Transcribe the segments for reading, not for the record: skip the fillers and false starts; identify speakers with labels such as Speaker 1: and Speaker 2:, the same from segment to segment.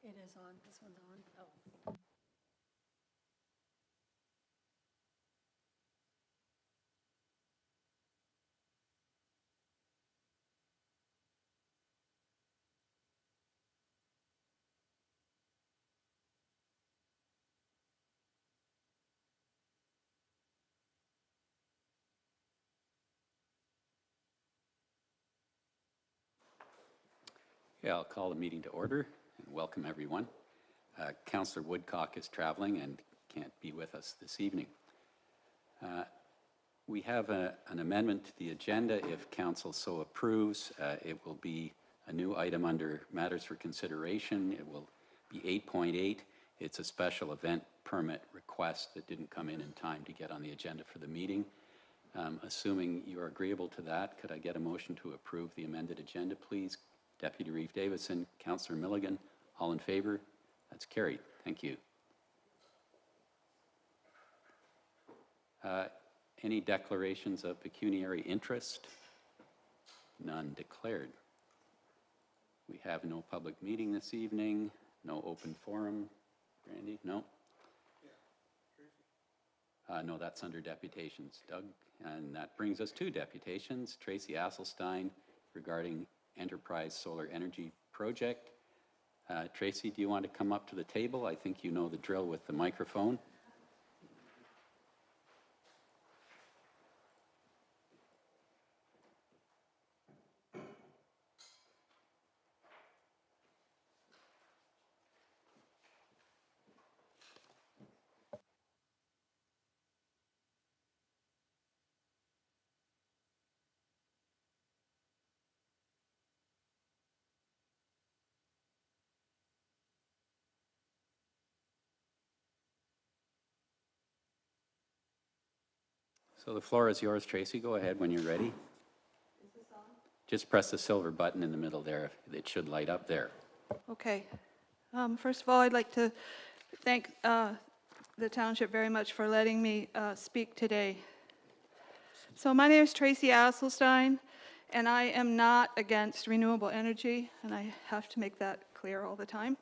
Speaker 1: It is on, this one's on. Oh.
Speaker 2: Yeah, I'll call the meeting to order and welcome everyone. Councillor Woodcock is traveling and can't be with us this evening. We have an amendment to the agenda. If council so approves, it will be a new item under matters for consideration. It will be 8.8. It's a special event permit request that didn't come in time to get on the agenda for the meeting. Assuming you're agreeable to that, could I get a motion to approve the amended agenda, please? Deputy Reeve Davison, Councillor Milligan, all in favor? That's carried. Thank you. Any declarations of pecuniary interest? None declared. We have no public meeting this evening, no open forum. Brandy, no? No, that's under deputations, Doug. And that brings us to deputations. Tracy Asselstein regarding Enterprise Solar Energy Project. Tracy, do you want to come up to the table? I think you know the drill with the microphone. So the floor is yours, Tracy. Go ahead when you're ready.
Speaker 3: Is this on?
Speaker 2: Just press the silver button in the middle there. It should light up there.
Speaker 3: Okay. First of all, I'd like to thank the Township very much for letting me speak today. So my name is Tracy Asselstein, and I am not against renewable energy, and I have to make that clear all the time.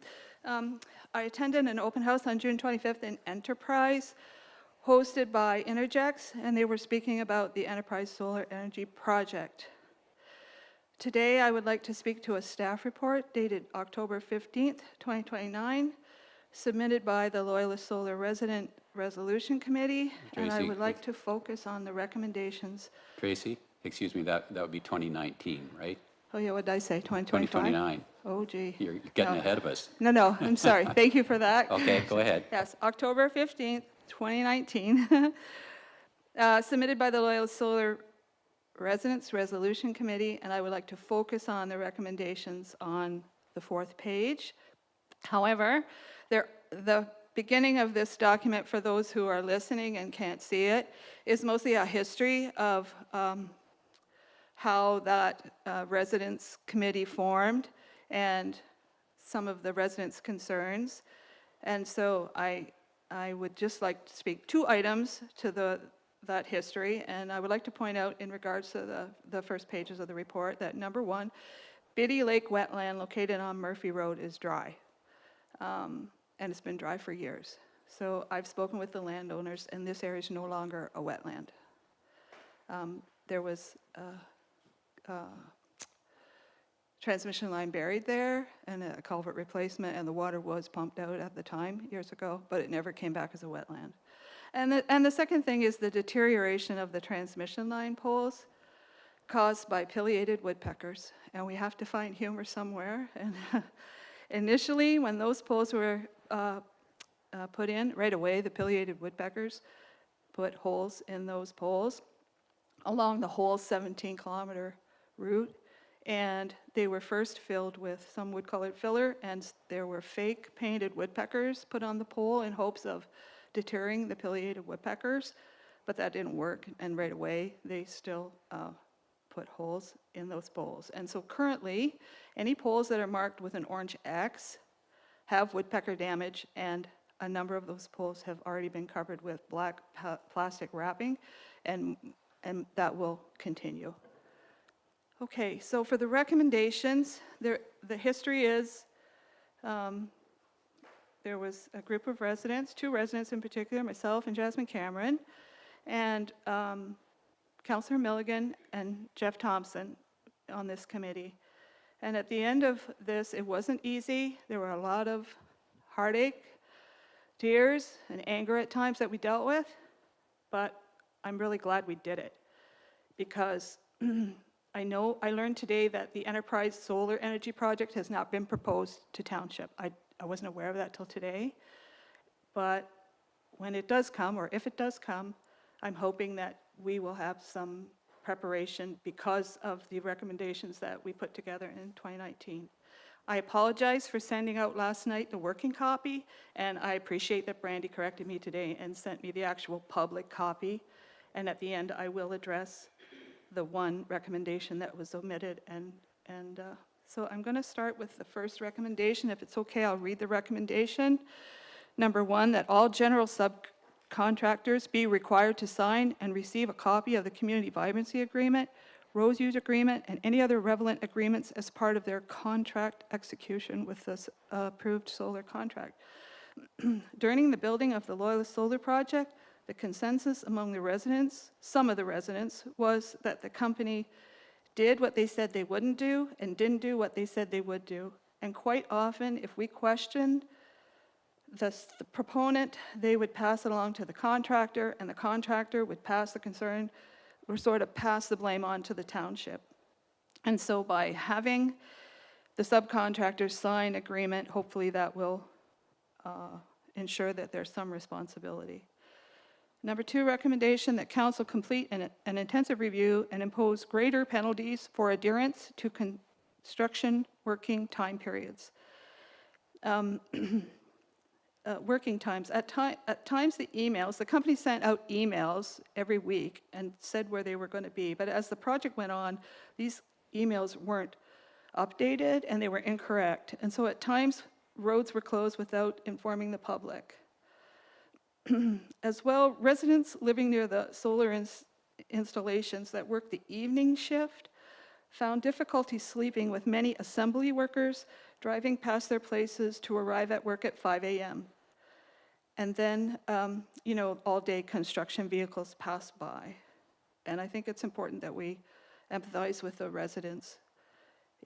Speaker 3: I attended an open house on June 25th in Enterprise, hosted by Interjex, and they were speaking about the Enterprise Solar Energy Project. Today, I would like to speak to a staff report dated October 15th, 2029, submitted by the Loyalist Solar Resident Resolution Committee, and I would like to focus on the recommendations.
Speaker 2: Tracy, excuse me, that would be 2019, right?
Speaker 3: Oh yeah, what did I say, 2025?
Speaker 2: 2029.
Speaker 3: Oh gee.
Speaker 2: You're getting ahead of us.
Speaker 3: No, I'm sorry. Thank you for that.
Speaker 2: Okay, go ahead.
Speaker 3: Yes, October 15th, 2019, submitted by the Loyalist Solar Residents Resolution Committee, and I would like to focus on the recommendations on the fourth page. However, the beginning of this document, for those who are listening and can't see it, is mostly a history of how that residents committee formed and some of the residents' concerns. And so I would just like to speak two items to that history, and I would like to point out in regards to the first pages of the report that number one, Biddy Lake wetland located on Murphy Road is dry, and it's been dry for years. So I've spoken with the landowners, and this area is no longer a wetland. There was a transmission line buried there and a culvert replacement, and the water was pumped out at the time years ago, but it never came back as a wetland. And the second thing is the deterioration of the transmission line poles caused by pileated woodpeckers, and we have to find humor somewhere. And initially, when those poles were put in, right away, the pileated woodpeckers put holes in those poles along the whole 17-kilometer route, and they were first filled with some wood-colored filler, and there were fake painted woodpeckers put on the pole in hopes of deterring the pileated woodpeckers, but that didn't work, and right away they still put holes in those poles. And so currently, any poles that are marked with an orange X have woodpecker damage, and a number of those poles have already been covered with black plastic wrapping, and that will continue. Okay, so for the recommendations, the history is there was a group of residents, 2 residents in particular, myself and Jasmine Cameron, and Councillor Milligan and Jeff Thompson on this committee. And at the end of this, it wasn't easy. There were a lot of heartache, tears, and anger at times that we dealt with, but I'm really glad we did it, because I learned today that the Enterprise Solar Energy Project has not been proposed to Township. I wasn't aware of that till today, but when it does come, or if it does come, I'm hoping that we will have some preparation because of the recommendations that we put together in 2019. I apologize for sending out last night the working copy, and I appreciate that Brandy corrected me today and sent me the actual public copy. And at the end, I will address the one recommendation that was omitted. So I'm going to start with the first recommendation. If it's okay, I'll read the recommendation. Number 1, that all general subcontractors be required to sign and receive a copy of the Community Vibrancy Agreement, Rose Use Agreement, and any other relevant agreements as part of their contract execution with this approved solar contract. During the building of the Loyalist Solar Project, the consensus among the residents, some of the residents, was that the company did what they said they wouldn't do and didn't do what they said they would do. And quite often, if we questioned the proponent, they would pass it along to the contractor, and the contractor would pass the concern, or sort of pass the blame on to the township. And so by having the subcontractors sign agreement, hopefully that will ensure that there's some responsibility. Number 2 recommendation, that council complete an intensive review and impose greater penalties for adherence to construction working time periods. Working times. At times the emails, the company sent out emails every week and said where they were going to be, but as the project went on, these emails weren't updated and they were incorrect. And so at times, roads were closed without informing the public. As well, residents living near the solar installations that work the evening shift found difficulty sleeping, with many assembly workers driving past their places to arrive at work at 5 a.m. And then, all-day construction vehicles pass by. And I think it's important that we empathize with the residents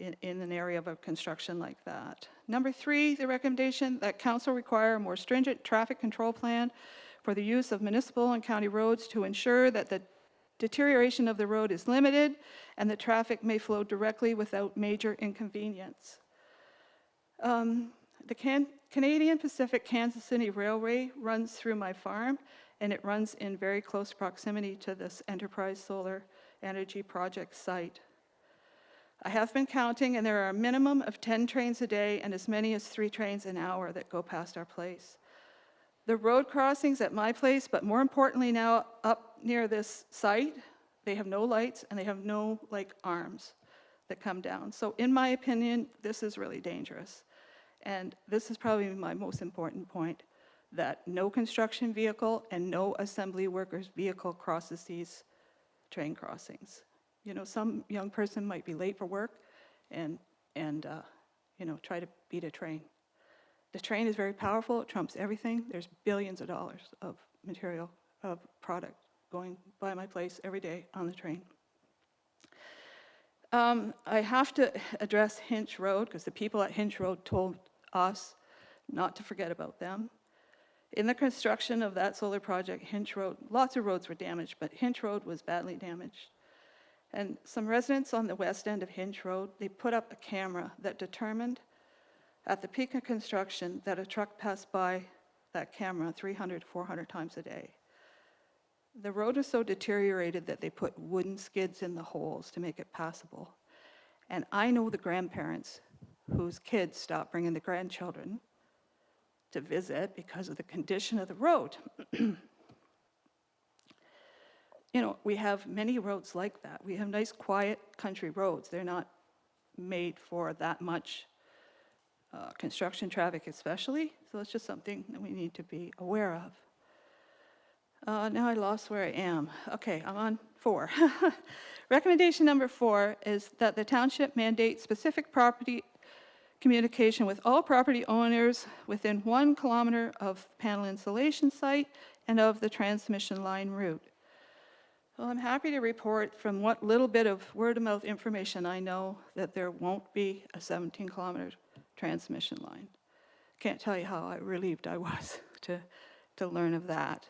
Speaker 3: in an area of a construction like that. Number 3, the recommendation that council require a more stringent traffic control plan for the use of municipal and county roads to ensure that the deterioration of the road is limited and the traffic may flow directly without major inconvenience. The Canadian Pacific Kansas City Railway runs through my farm, and it runs in very close proximity to this Enterprise Solar Energy Project site. I have been counting, and there are a minimum of 10 trains a day and as many as 3 trains an hour that go past our place. The road crossings at my place, but more importantly now up near this site, they have no lights and they have no arms that come down. So in my opinion, this is really dangerous. And this is probably my most important point, that no construction vehicle and no assembly workers' vehicle crosses these train crossings. Some young person might be late for work and try to beat a train. The train is very powerful. It trumps everything. There's billions of dollars of material, of product going by my place every day on the train. I have to address Hinch Road, because the people at Hinch Road told us not to forget about them. In the construction of that solar project, Hinch Road, lots of roads were damaged, but Hinch Road was badly damaged. And some residents on the west end of Hinch Road, they put up a camera that determined at the peak of construction that a truck passed by that camera 300 to 400 times a day. The road was so deteriorated that they put wooden skids in the holes to make it passable. And I know the grandparents whose kids stopped bringing the grandchildren to visit because of the condition of the road. We have many roads like that. We have nice, quiet country roads. They're not made for that much construction traffic especially, so it's just something that we need to be aware of. Now I lost where I am. Okay, I'm on 4. Recommendation number 4 is that the township mandate specific property communication with all property owners within 1 kilometer of panel insulation site and of the transmission line route. Well, I'm happy to report from what little bit of word-of-mouth information I know that there won't be a 17-kilometer transmission line. Can't tell you how relieved I was to learn of that.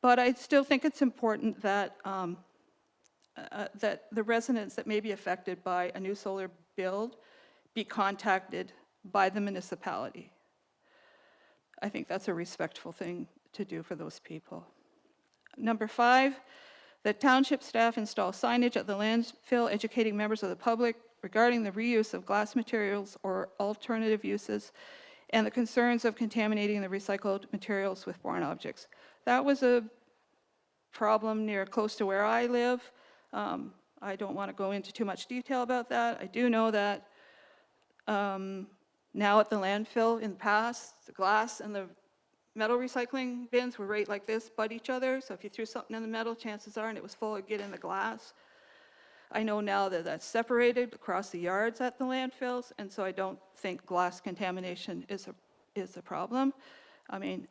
Speaker 3: But I still think it's important that, that the residents that may be affected by a new solar build be contacted by the municipality. I think that's a respectful thing to do for those people. Number 5, that township staff install signage at the landfill educating members of the public regarding the reuse of glass materials or alternative uses and the concerns of contaminating the recycled materials with foreign objects. That was a problem close to where I live. I don't want to go into too much detail about that. I do know that now at the landfill, in the past, the glass and the metal recycling bins were right like this, butt each other. So if you threw something in the metal, chances are, and it was full, it'd get in the glass. I know now that that's separated across the yards at the landfills, and so I don't think glass contamination is a problem. I mean,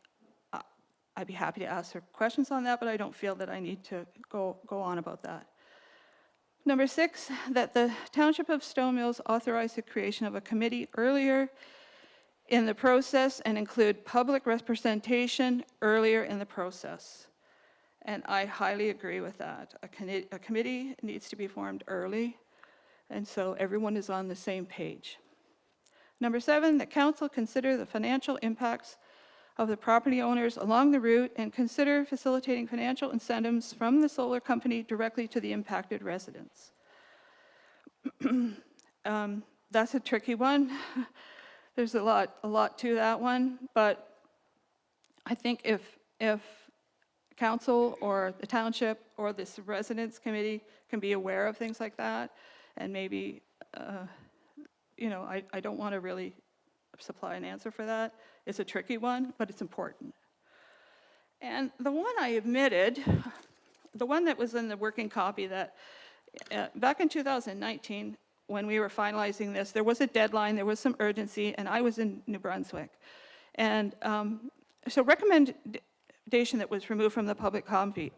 Speaker 3: I'd be happy to answer questions on that, but I don't feel that I need to go on about that. Number 6, that the Township of Stone Mills authorize the creation of a committee earlier in the process and include public representation earlier in the process. And I highly agree with that. A committee needs to be formed early, and so everyone is on the same page. Number 7, that council consider the financial impacts of the property owners along the route and consider facilitating financial incentives from the solar company directly to the impacted residents. That's a tricky one. There's a lot to that one, but I think if council or the township or this residents committee can be aware of things like that, and maybe, you know, I don't want to really supply an answer for that. It's a tricky one, but it's important. And the one I admitted, the one that was in the working copy that back in 2019, when we were finalizing this, there was a deadline, there was some urgency, and I was in New Brunswick. And so recommendation that was removed from the public copy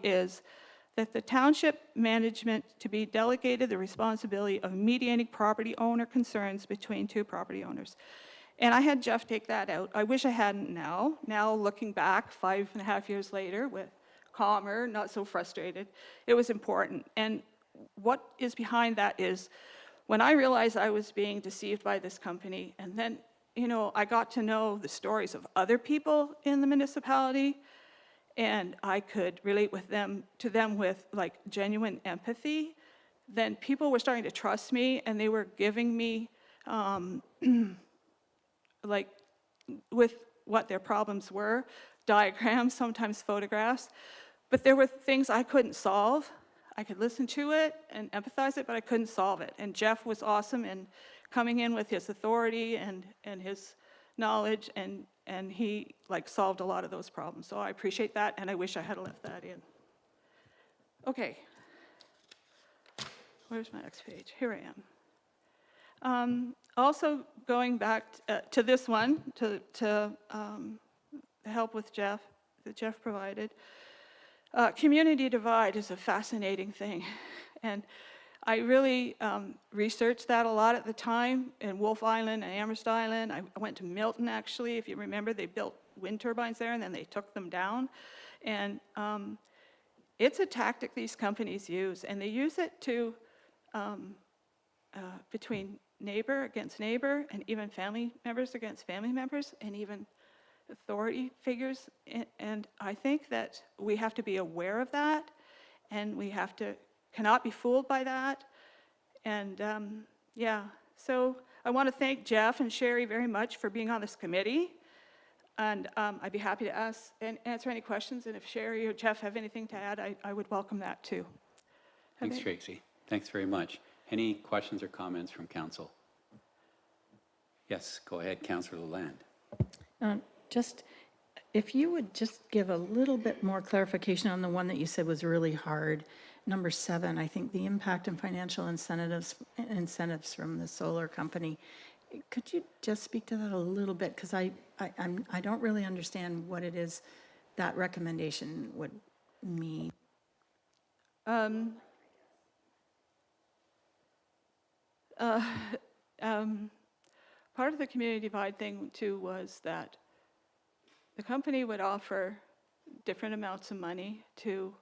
Speaker 3: is that the township management to be delegated the responsibility of mediating property owner concerns between two property owners. And I had Jeff take that out. I wish I hadn't now. Now looking back 5.5 years later with calmer, not so frustrated, it was important. And what is behind that is when I realized I was being deceived by this company, and then, you know, I got to know the stories of other people in the municipality, and I could relate to them with like genuine empathy, then people were starting to trust me, and they were giving me like with what their problems were, diagrams, sometimes photographs, but there were things I couldn't solve. I could listen to it and empathize it, but I couldn't solve it. And Jeff was awesome in coming in with his authority and his knowledge, and he like solved a lot of those problems. So I appreciate that, and I wish I had left that in. Okay. Where's my next page? Here I am. Also going back to this one, to the help with Jeff, that Jeff provided. Community divide is a fascinating thing. And I really researched that a lot at the time in Wolf Island and Amherst Island. I went to Milton, actually. If you remember, they built wind turbines there, and then they took them down. And it's a tactic these companies use, and they use it to between neighbor against neighbor, and even family members against family members, and even authority figures. And I think that we have to be aware of that, and we cannot be fooled by that. And yeah, so I want to thank Jeff and Sherry very much for being on this committee. And I'd be happy to answer any questions. And if Sherry or Jeff have anything to add, I would welcome that too.
Speaker 2: Thanks, Tracy. Thanks very much. Any questions or comments from council? Yes, go ahead, Councillor Lalande.
Speaker 1: Just, if you would just give a little bit more clarification on the one that you said was really hard. number 7, I think the impact and financial incentives from the solar company. Could you just speak to that a little bit? Because I don't really understand what it is that recommendation would mean.
Speaker 3: Part of the community divide thing too was that the company would offer different amounts of money to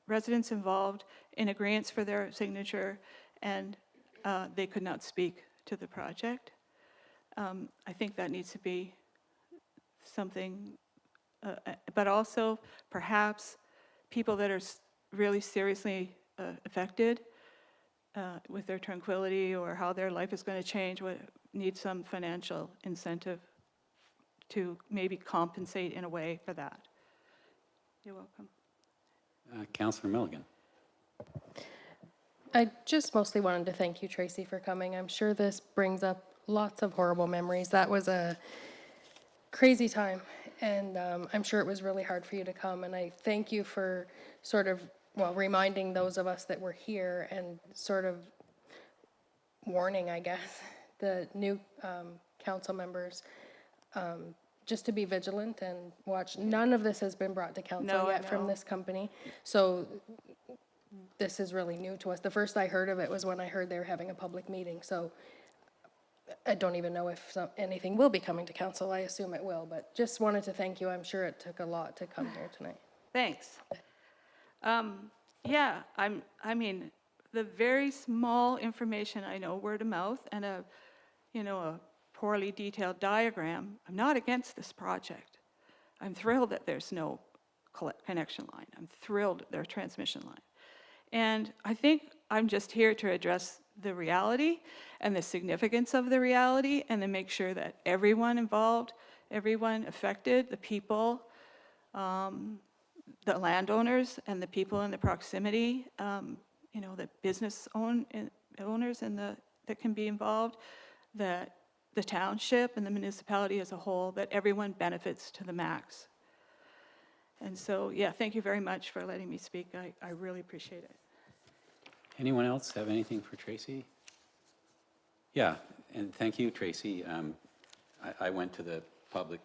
Speaker 3: residents involved in agreements for their signature, and they could not speak to the project. I think that needs to be something, but also perhaps people that are really seriously affected with their tranquility or how their life is going to change would need some financial incentive to maybe compensate in a way for that. You're welcome.
Speaker 2: Councillor Milligan.
Speaker 4: I just mostly wanted to thank you, Tracy, for coming. I'm sure this brings up lots of horrible memories. That was a crazy time, and I'm sure it was really hard for you to come. And I thank you for sort of, well, reminding those of us that were here and sort of warning, I guess, the new council members just to be vigilant and watch. None of this has been brought to council yet from this company. So this is really new to us. The first I heard of it was when I heard they were having a public meeting. So I don't even know if anything will be coming to council. I assume it will, but just wanted to thank you. I'm sure it took a lot to come here tonight.
Speaker 3: Thanks. Yeah, I mean, the very small information I know, word of mouth, and a poorly detailed diagram, I'm not against this project. I'm thrilled that there's no connection line. I'm thrilled there's a transmission line. And I think I'm just here to address the reality and the significance of the reality, and then make sure that everyone involved, everyone affected, the people, the landowners and the people in the proximity, the business owners and that can be involved, that the township and the municipality as a whole, that everyone benefits to the max. And so, yeah, thank you very much for letting me speak. I really appreciate it.
Speaker 2: Anyone else have anything for Tracy? Yeah, and thank you, Tracy. I went to the public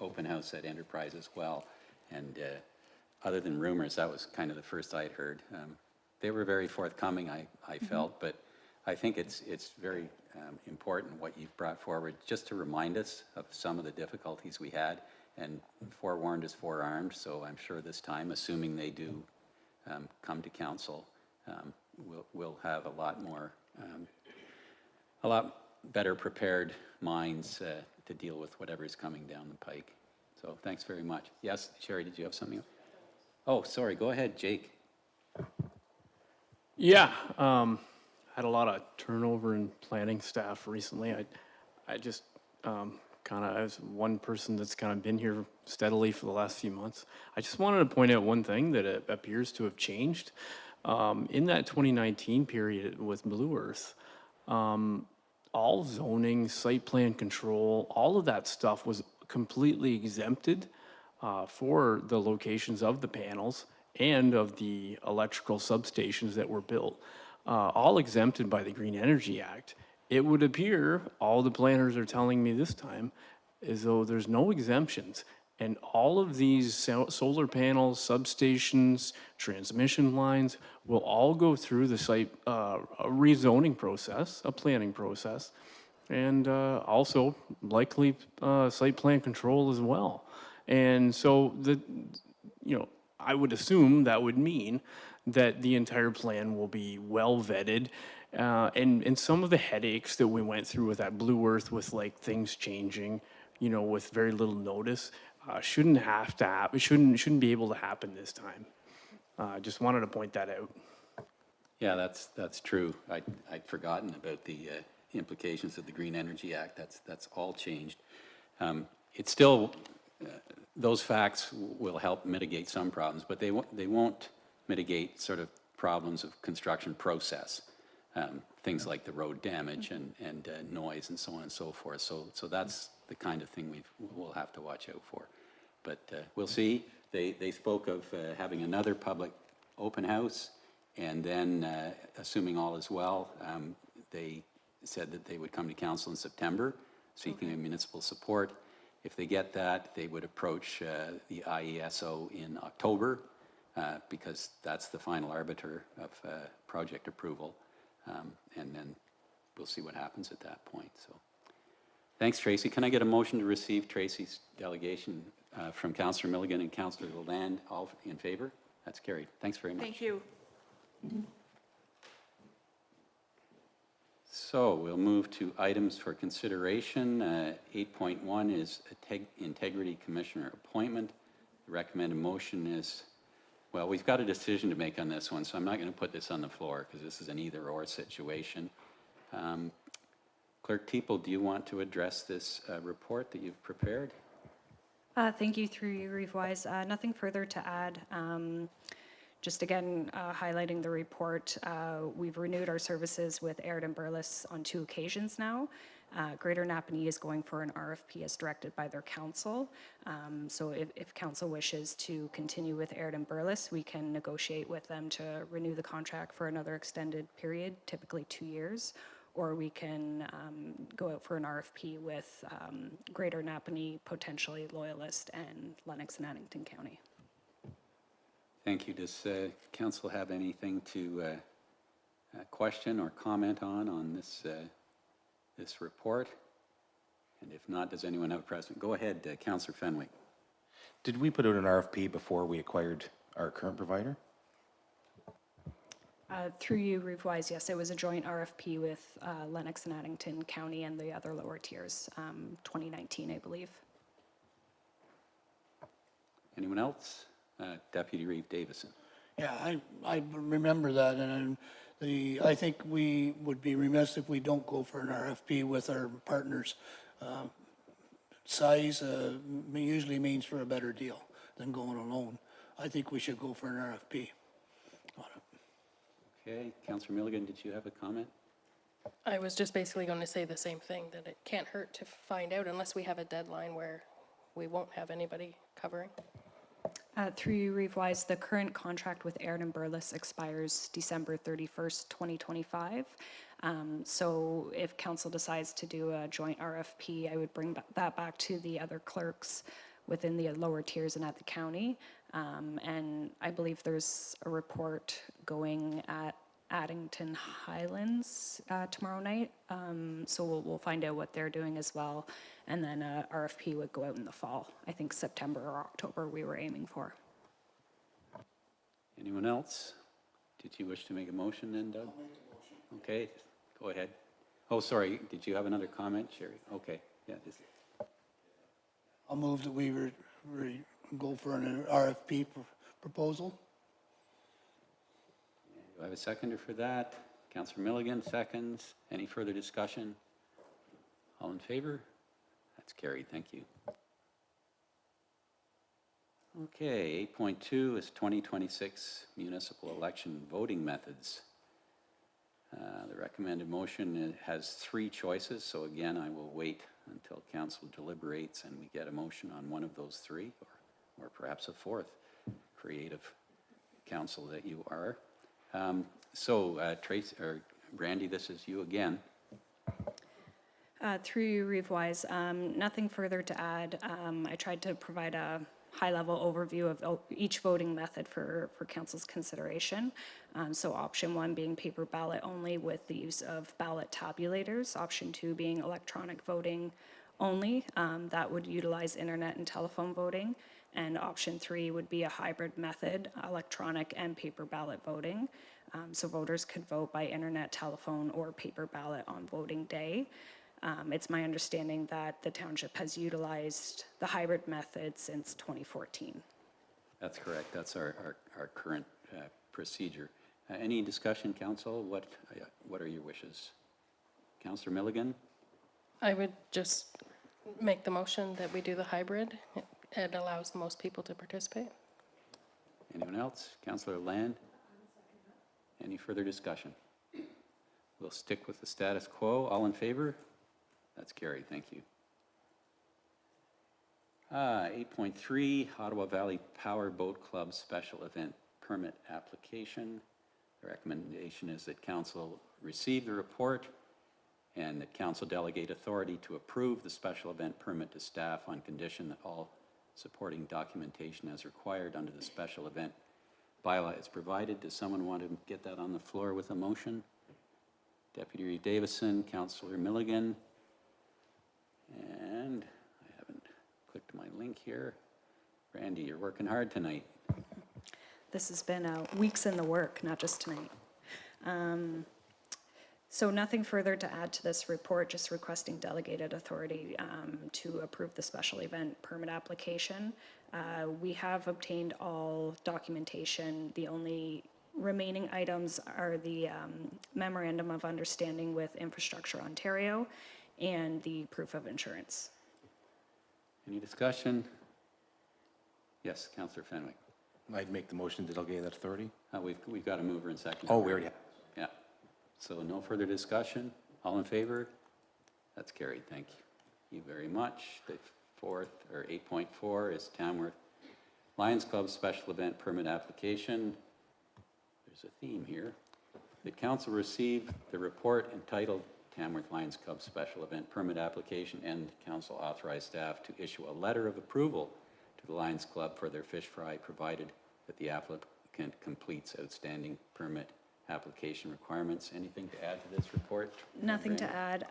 Speaker 2: open house at Enterprise as well, and other than rumors, that was kind of the first I'd heard. They were very forthcoming, I felt, but I think it's very important what you've brought forward, just to remind us of some of the difficulties we had, and forewarned is forearmed, so I'm sure this time, assuming they do come to council, we'll have a lot better prepared minds to deal with whatever's coming down the pike. So thanks very much. Yes, Sherry, did you have something? Oh, sorry, go ahead, Jake.
Speaker 5: Yeah, had a lot of turnover in planning staff recently. I just as one person that's kind of been here steadily for the last few months, I just wanted to point out one thing that it appears to have changed. In that 2019 period with Blue Earth, all zoning, site plan control, all of that stuff was completely exempted for the locations of the panels and of the electrical substations that were built, all exempted by the Green Energy Act. It would appear, all the planners are telling me this time, as though there's no exemptions. And all of these solar panels, substations, transmission lines will all go through the site a rezoning process, a planning process, and also likely site plan control as well. And so I would assume that would mean that the entire plan will be well vetted. And some of the headaches that we went through with that Blue Earth, with like things changing, with very little notice, shouldn't have to happen. Shouldn't be able to happen this time. Just wanted to point that out.
Speaker 2: Yeah, that's true. I'd forgotten about the implications of the Green Energy Act. That's all changed. It's still, those facts will help mitigate some problems, but they won't mitigate sort of problems of construction process. Things like the road damage and noise and so on and so forth. So that's the kind of thing we'll have to watch out for. But we'll see. They spoke of having another public open house, and then, assuming all is well, they said that they would come to council in September, seeking municipal support. If they get that, they would approach the IESO in October, because that's the final arbiter of project approval, and then we'll see what happens at that point. So, thanks, Tracy. Can I get a motion to receive Tracy's delegation from Councillor Milligan and Councillor Lalande? All in favor? That's carried. Thanks very much.
Speaker 3: Thank you.
Speaker 2: So we'll move to items for consideration. 8.1 is Integrity Commissioner appointment. The recommended motion is, well, we've got a decision to make on this one, so I'm not going to put this on the floor because this is an either-or situation. Clerk Teeple, do you want to address this report that you've prepared?
Speaker 6: Thank you, through you, Reeve Wise. Nothing further to add. Just again, highlighting the report, we've renewed our services with Aird and Burles on 2 occasions now. Greater Napanee is going for an RFP as directed by their council. So if council wishes to continue with Aird and Burles, we can negotiate with them to renew the contract for another extended period, typically 2 years, or we can go out for an RFP with Greater Napanee, potentially Loyalist, and Lennox and Addington County.
Speaker 2: Thank you. Does council have anything to question or comment on this this report? And if not, does anyone have a present? Go ahead, Councillor Fenwick.
Speaker 7: Did we put out an RFP before we acquired our current provider?
Speaker 6: Through you, Reeve Wise, yes, it was a joint RFP with Lennox and Addington County and the other lower tiers, 2019, I believe.
Speaker 2: Anyone else? Deputy Reeve Davison.
Speaker 8: Yeah, I remember that, and I think we would be remiss if we don't go for an RFP with our partners. Size usually means for a better deal than going alone. I think we should go for an RFP on it.
Speaker 2: Okay, Councillor Milligan, did you have a comment?
Speaker 4: I was just basically going to say the same thing, that it can't hurt to find out unless we have a deadline where we won't have anybody covering.
Speaker 6: Through you, Reeve Wise, the current contract with Aird and Burles expires December 31st, 2025. So if council decides to do a joint RFP, I would bring that back to the other clerks within the lower tiers and at the county. And I believe there's a report going at Addington Highlands tomorrow night. So we'll find out what they're doing as well. And then RFP would go out in the fall. I think September or October we were aiming for.
Speaker 2: Anyone else? Did you wish to make a motion then, Doug? I'll make a motion. Okay, go ahead. Oh, sorry, did you have another comment, Sherry? Okay, yeah.
Speaker 8: I'll move that we go for an RFP proposal.
Speaker 2: Do I have a seconder for that? Councillor Milligan, seconds. Any further discussion? All in favor? That's carried. Thank you. Okay, 8.2 is 2026 municipal election voting methods. The recommended motion has 3 choices, so again, I will wait until council deliberates and we get a motion on one of those 3, or perhaps a 4th. Creative council that you are. Tracy, or Brandy, this is you again.
Speaker 6: Through you, Reeve Wise, nothing further to add. I tried to provide a high-level overview of each voting method for council's consideration. So option 1 being paper ballot only with the use of ballot tabulators. Option 2 being electronic voting only. That would utilize internet and telephone voting. And option 3 would be a hybrid method, electronic and paper ballot voting. So voters could vote by internet, telephone, or paper ballot on voting day. It's my understanding that the township has utilized the hybrid method since 2014.
Speaker 2: That's correct. That's our current procedure. Any discussion, council? What are your wishes? Councillor Milligan?
Speaker 4: I would just make the motion that we do the hybrid. It allows the most people to participate.
Speaker 2: Anyone else? Councillor Land? Any further discussion? We'll stick with the status quo. All in favor? That's carried. Thank you. 8.3, Ottawa Valley Power Boat Club Special Event Permit Application. The recommendation is that council receive the report and that council delegate authority to approve the special event permit to staff on condition that all supporting documentation as required under the special event bylaw is provided. Does someone want to get that on the floor with a motion? Deputy Davison, Councillor Milligan, and I haven't clicked my link here. Randy, you're working hard tonight.
Speaker 6: This has been weeks in the work, not just tonight. So nothing further to add to this report, just requesting delegated authority to approve the special event permit application. We have obtained all documentation. The only remaining items are the memorandum of understanding with Infrastructure Ontario and the proof of insurance.
Speaker 2: Any discussion? Yes, Councillor Fenwick.
Speaker 7: I'd make the motion to delegate that authority.
Speaker 2: We've got a mover and second.
Speaker 7: Oh, we already have.
Speaker 2: Yeah. So no further discussion. All in favor? That's carried. Thank you very much. The fourth, or 8.4, is Tamworth Lions Club Special Event Permit Application. There's a theme here. The council received the report entitled Tamworth Lions Club Special Event Permit Application, and council authorized staff to issue a letter of approval to the Lions Club for their fish fry, provided that the applicant completes outstanding permit application requirements. Anything to add to this report?
Speaker 6: Nothing to add.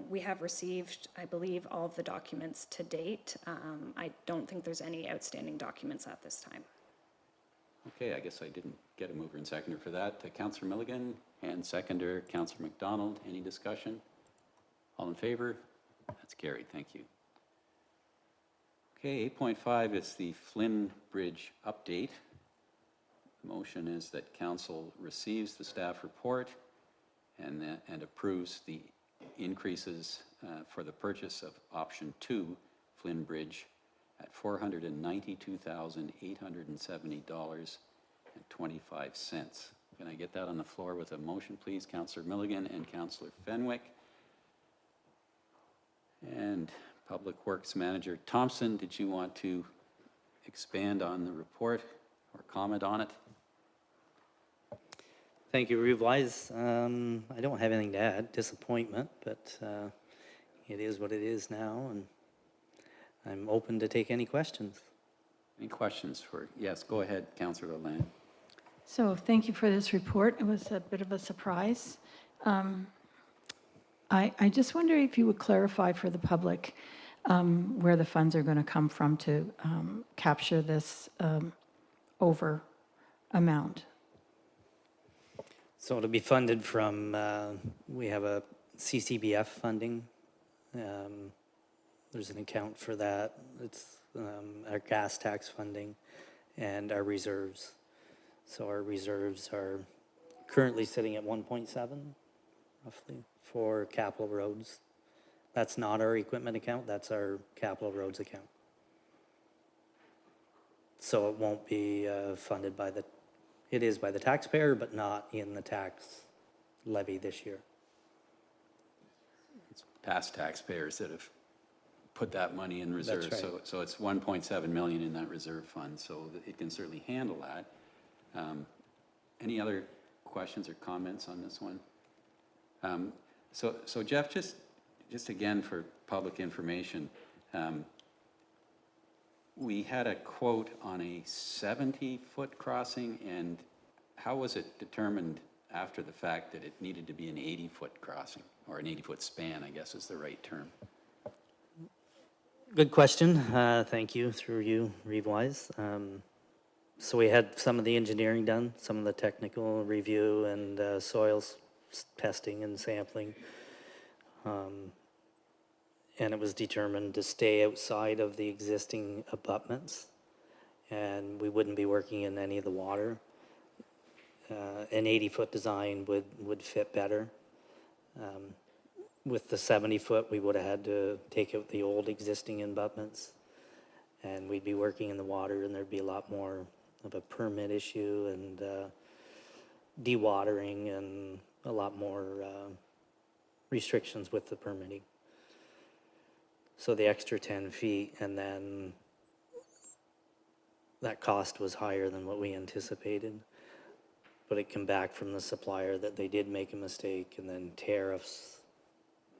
Speaker 6: We have received, I believe, all of the documents to date. I don't think there's any outstanding documents at this time.
Speaker 2: Okay, I guess I didn't get a mover and seconder for that. Councillor Milligan and seconder, Councillor McDonald. Any discussion? All in favor? That's carried. Thank you. Okay, 8.5 is the Flynn Bridge update. The motion is that council receives the staff report and approves the increases for the purchase of option 2, Flynn Bridge, at $492,870.25. Can I get that on the floor with a motion, please? Councillor Milligan and Councillor Fenwick. And Public Works Manager Thompson, did you want to expand on the report or comment on it?
Speaker 9: Thank you, Revise. I don't have anything to add. Disappointment, but it is what it is now, and I'm open to take any questions.
Speaker 2: Any questions for, yes, go ahead, Councillor Lalande.
Speaker 1: So thank you for this report. It was a bit of a surprise. I just wonder if you would clarify for the public where the funds are going to come from to capture this over amount.
Speaker 9: So it'll be funded from, we have a CCBF funding. There's an account for that. It's our gas tax funding and our reserves. So our reserves are currently sitting at 1.7, roughly, for capital roads. That's not our equipment account, that's our capital roads account. So it won't be funded by the, it is by the taxpayer, but not in the tax levy this year.
Speaker 2: It's past taxpayers that have put that money in reserve.
Speaker 9: That's right.
Speaker 2: So it's 1.7 million in that reserve fund, so it can certainly handle that. Any other questions or comments on this one? So Jeff, just again for public information, we had a quote on a 70-foot crossing, and how was it determined after the fact that it needed to be an 80-foot crossing, or an 80-foot span, I guess is the right term?
Speaker 9: Good question. Thank you, through you, Revise. So we had some of the engineering done, some of the technical review and soils testing and sampling. And it was determined to stay outside of the existing abutments, and we wouldn't be working in any of the water. An 80-foot design would fit better. With the 70-foot, we would have had to take out the old existing abutments, and we'd be working in the water, and there'd be a lot more of a permit issue and dewatering and a lot more restrictions with the permitting. So the extra 10 feet, and then that cost was higher than what we anticipated. But it came back from the supplier that they did make a mistake, and then tariffs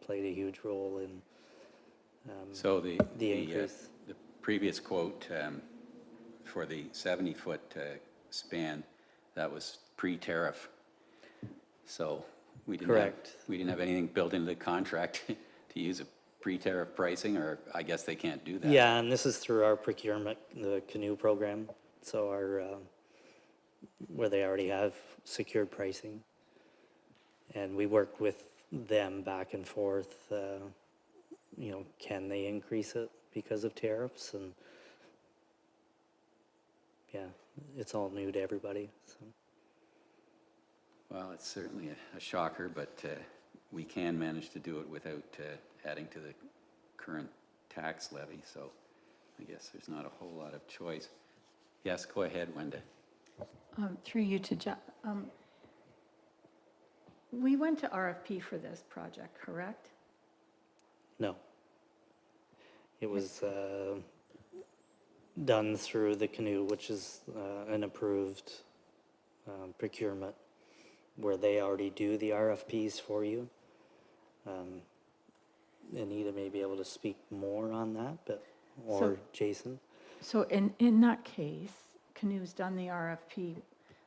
Speaker 9: played a huge role in
Speaker 2: So the
Speaker 9: increase.
Speaker 2: the previous quote for the 70-foot span, that was pre-tariff. So we didn't have,
Speaker 9: Correct.
Speaker 2: we didn't have anything built into the contract to use a pre-tariff pricing, or I guess they can't do that.
Speaker 9: Yeah, and this is through our procurement, the canoe program, so our, where they already have secured pricing. And we work with them back and forth, you know, can they increase it because of tariffs? And yeah, it's all new to everybody, so.
Speaker 2: Well, it's certainly a shocker, but we can manage to do it without adding to the current tax levy, so I guess there's not a whole lot of choice. Yes, go ahead, Wenda.
Speaker 1: Through you to Jeff. We went to RFP for this project, correct?
Speaker 9: No. It was done through the canoe, which is an approved procurement, where they already do the RFPs for you. Anita may be able to speak more on that, but, or
Speaker 1: So-
Speaker 9: Jason.
Speaker 1: So in that case, Canoe's done the RFP,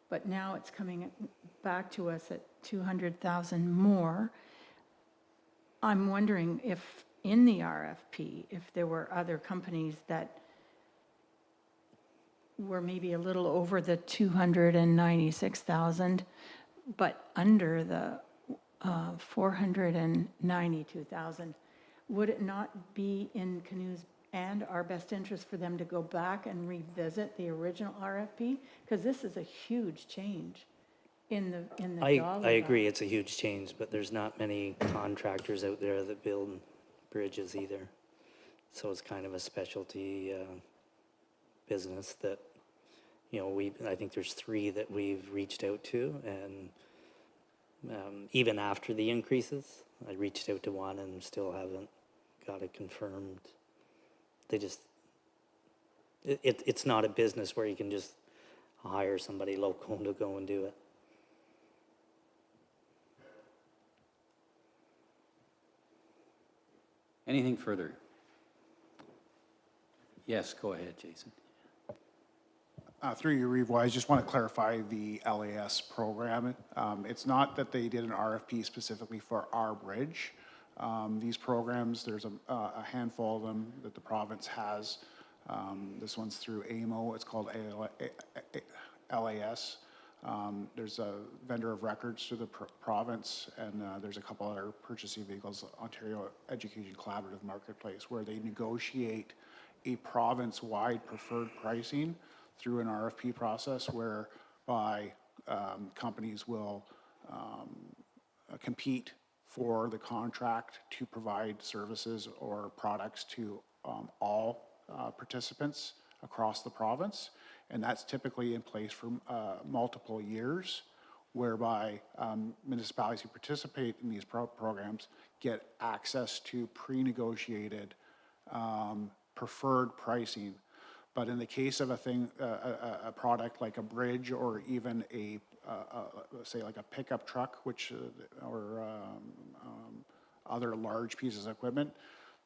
Speaker 1: but now it's coming back to us at 200,000 more. I'm wondering if in the RFP, if there were other companies that were maybe a little over the 296,000, but under the 492,000, would it not be in Canoe's and our best interest for them to go back and revisit the original RFP? Because this is a huge change in the dollar.
Speaker 9: I agree, it's a huge change, but there's not many contractors out there that build bridges either. So it's kind of a specialty business that, you know, I think there's 3 that we've reached out to, and even after the increases, I reached out to one and still haven't got it confirmed. They just, it's not a business where you can just hire somebody local to go and do it.
Speaker 2: Anything further? Yes, go ahead, Jason.
Speaker 10: Through you, Reeve, I just want to clarify the LAS program. It's not that they did an RFP specifically for our bridge. These programs, there's a handful of them that the province has. This one's through AMO. It's called LAS. There's a vendor of records to the province, and there's a couple other purchasing vehicles, Ontario Education Collaborative Marketplace, where they negotiate a province-wide preferred pricing through an RFP process, whereby companies will compete for the contract to provide services or products to all participants across the province. And that's typically in place for multiple years, whereby municipalities who participate in these programs get access to pre-negotiated preferred pricing. But in the case of a product like a bridge, or even say like a pickup truck, or other large pieces of equipment,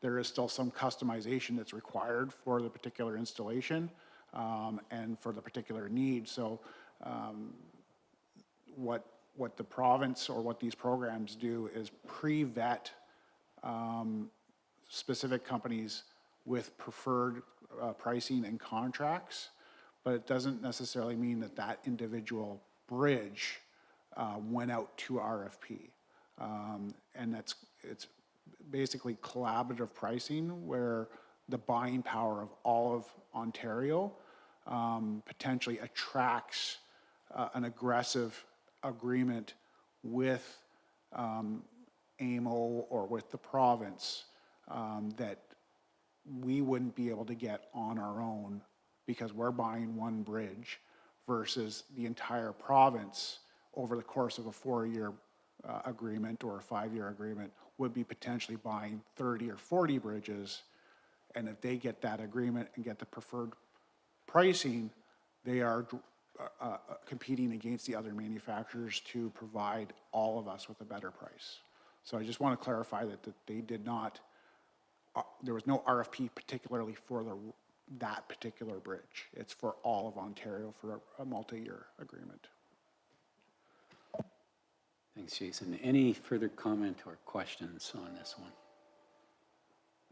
Speaker 10: there is still some customization that's required for the particular installation and for the particular need. So what the province or what these programs do is pre-vet specific companies with preferred pricing and contracts, but it doesn't necessarily mean that that individual bridge went out to RFP. And it's basically collaborative pricing, where the buying power of all of Ontario potentially attracts an aggressive agreement with AMO or with the province that we wouldn't be able to get on our own, because we're buying one bridge versus the entire province over the course of a 4-year agreement or a 5-year agreement would be potentially buying 30 or 40 bridges. And if they get that agreement and get the preferred pricing, they are competing against the other manufacturers to provide all of us with a better price. So I just want to clarify that they did not, there was no RFP particularly for that particular bridge. It's for all of Ontario for a multi-year agreement.
Speaker 2: Thanks, Jason. Any further comment or questions on this one?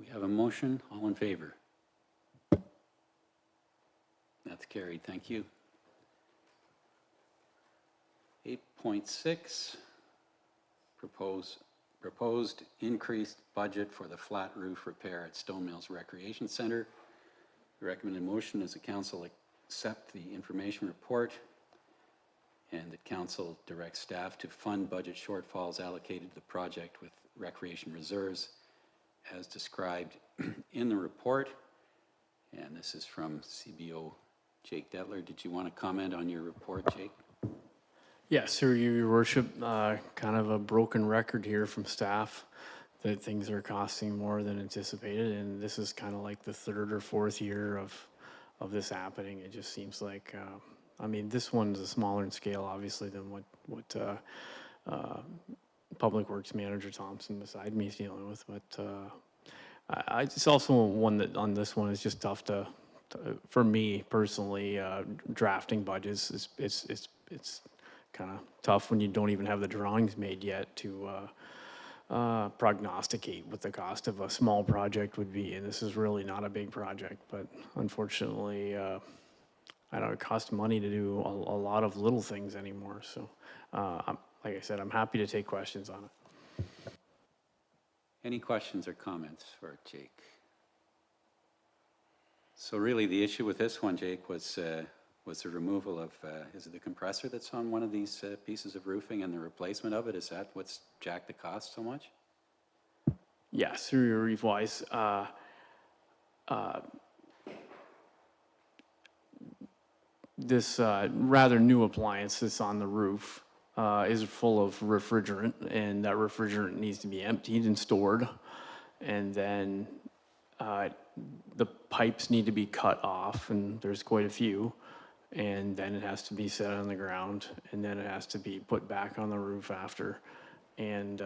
Speaker 2: We have a motion. All in favor? That's carried. Thank you. 8.6, proposed increased budget for the flat roof repair at Stone Mills Recreation Center. The recommended motion is the council accept the information report and that council directs staff to fund budget shortfalls allocated to the project with recreation reserves as described in the report. And this is from CBO Jake Detler. Did you want to comment on your report, Jake?
Speaker 5: Yes, through you, your worship, kind of a broken record here from staff that things are costing more than anticipated, and this is kind of like the third or fourth year of this happening. It just seems like, I mean, this one's a smaller in scale, obviously, than what Public Works Manager Thompson beside me is dealing with, but it's also one that on this one is just tough to for me personally, drafting budgets it's kind of tough when you don't even have the drawings made yet to prognosticate what the cost of a small project would be. And this is really not a big project, but unfortunately, I know it costs money to do a lot of little things anymore. So, like I said, I'm happy to take questions on it.
Speaker 2: Any questions or comments for Jake? So really the issue with this one, Jake, was the removal of, is it the compressor that's on one of these pieces of roofing and the replacement of it? Is that what's jacked the cost so much?
Speaker 5: Yes, through your reef-wise. This rather new appliance that's on the roof is full of refrigerant, and that refrigerant needs to be emptied and stored. And then the pipes need to be cut off, and there's quite a few. And then it has to be set on the ground, and then it has to be put back on the roof after. And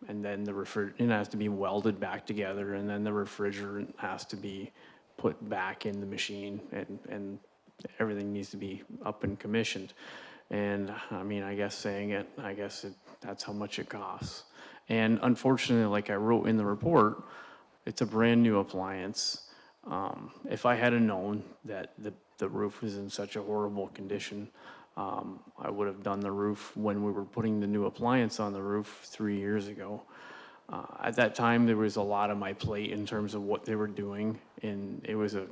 Speaker 5: then the refrigerant has to be welded back together, and then the refrigerant has to be put back in the machine, and everything needs to be up and commissioned. And I mean, I guess that's how much it costs. And unfortunately, like I wrote in the report, it's a brand new appliance. If I had known that the roof was in such a horrible condition, I would have done the roof when we were putting the new appliance on the roof 3 years ago. At that time, there was a lot on my plate in terms of what they were doing, and it was a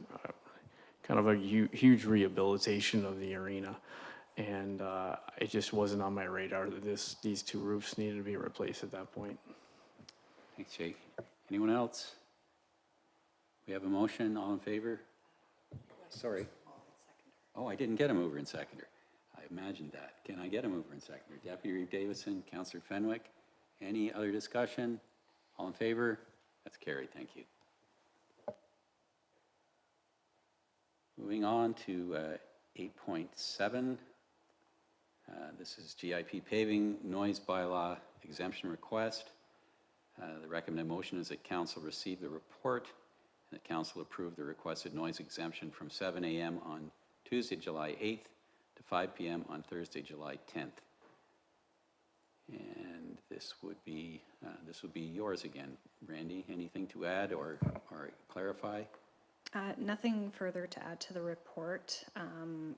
Speaker 5: kind of a huge rehabilitation of the arena. And it just wasn't on my radar that these two roofs needed to be replaced at that point.
Speaker 2: Thanks, Jake. Anyone else? We have a motion. All in favor? Sorry. Oh, I didn't get a mover and seconder. I imagined that. Can I get a mover and seconder? Deputy Reeve Davison, Councillor Fenwick. Any other discussion? All in favor? That's carried. Thank you. Moving on to 8.7. This is GIP paving noise bylaw exemption request. The recommended motion is that council receive the report and that council approve the requested noise exemption from 7 a.m. on Tuesday, July 8th to 5 p.m. on Thursday, July 10th. And this would be yours again. Randy, anything to add or clarify?
Speaker 6: Nothing further to add to the report.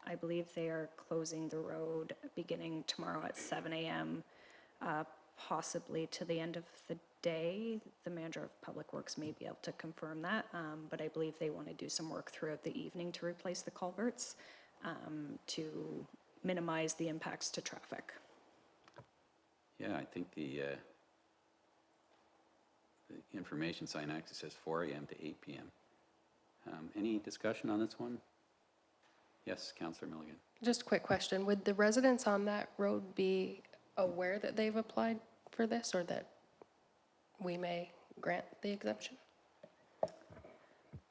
Speaker 6: I believe they are closing the road beginning tomorrow at 7 a.m., possibly to the end of the day. The manager of Public Works may be able to confirm that, but I believe they want to do some work throughout the evening to replace the culverts to minimize the impacts to traffic.
Speaker 2: Yeah, I think the information sign actually says 4 a.m. to 8 p.m. Any discussion on this one? Yes, Councillor Milligan.
Speaker 4: Just a quick question. Would the residents on that road be aware that they've applied for this, or that we may grant the exemption?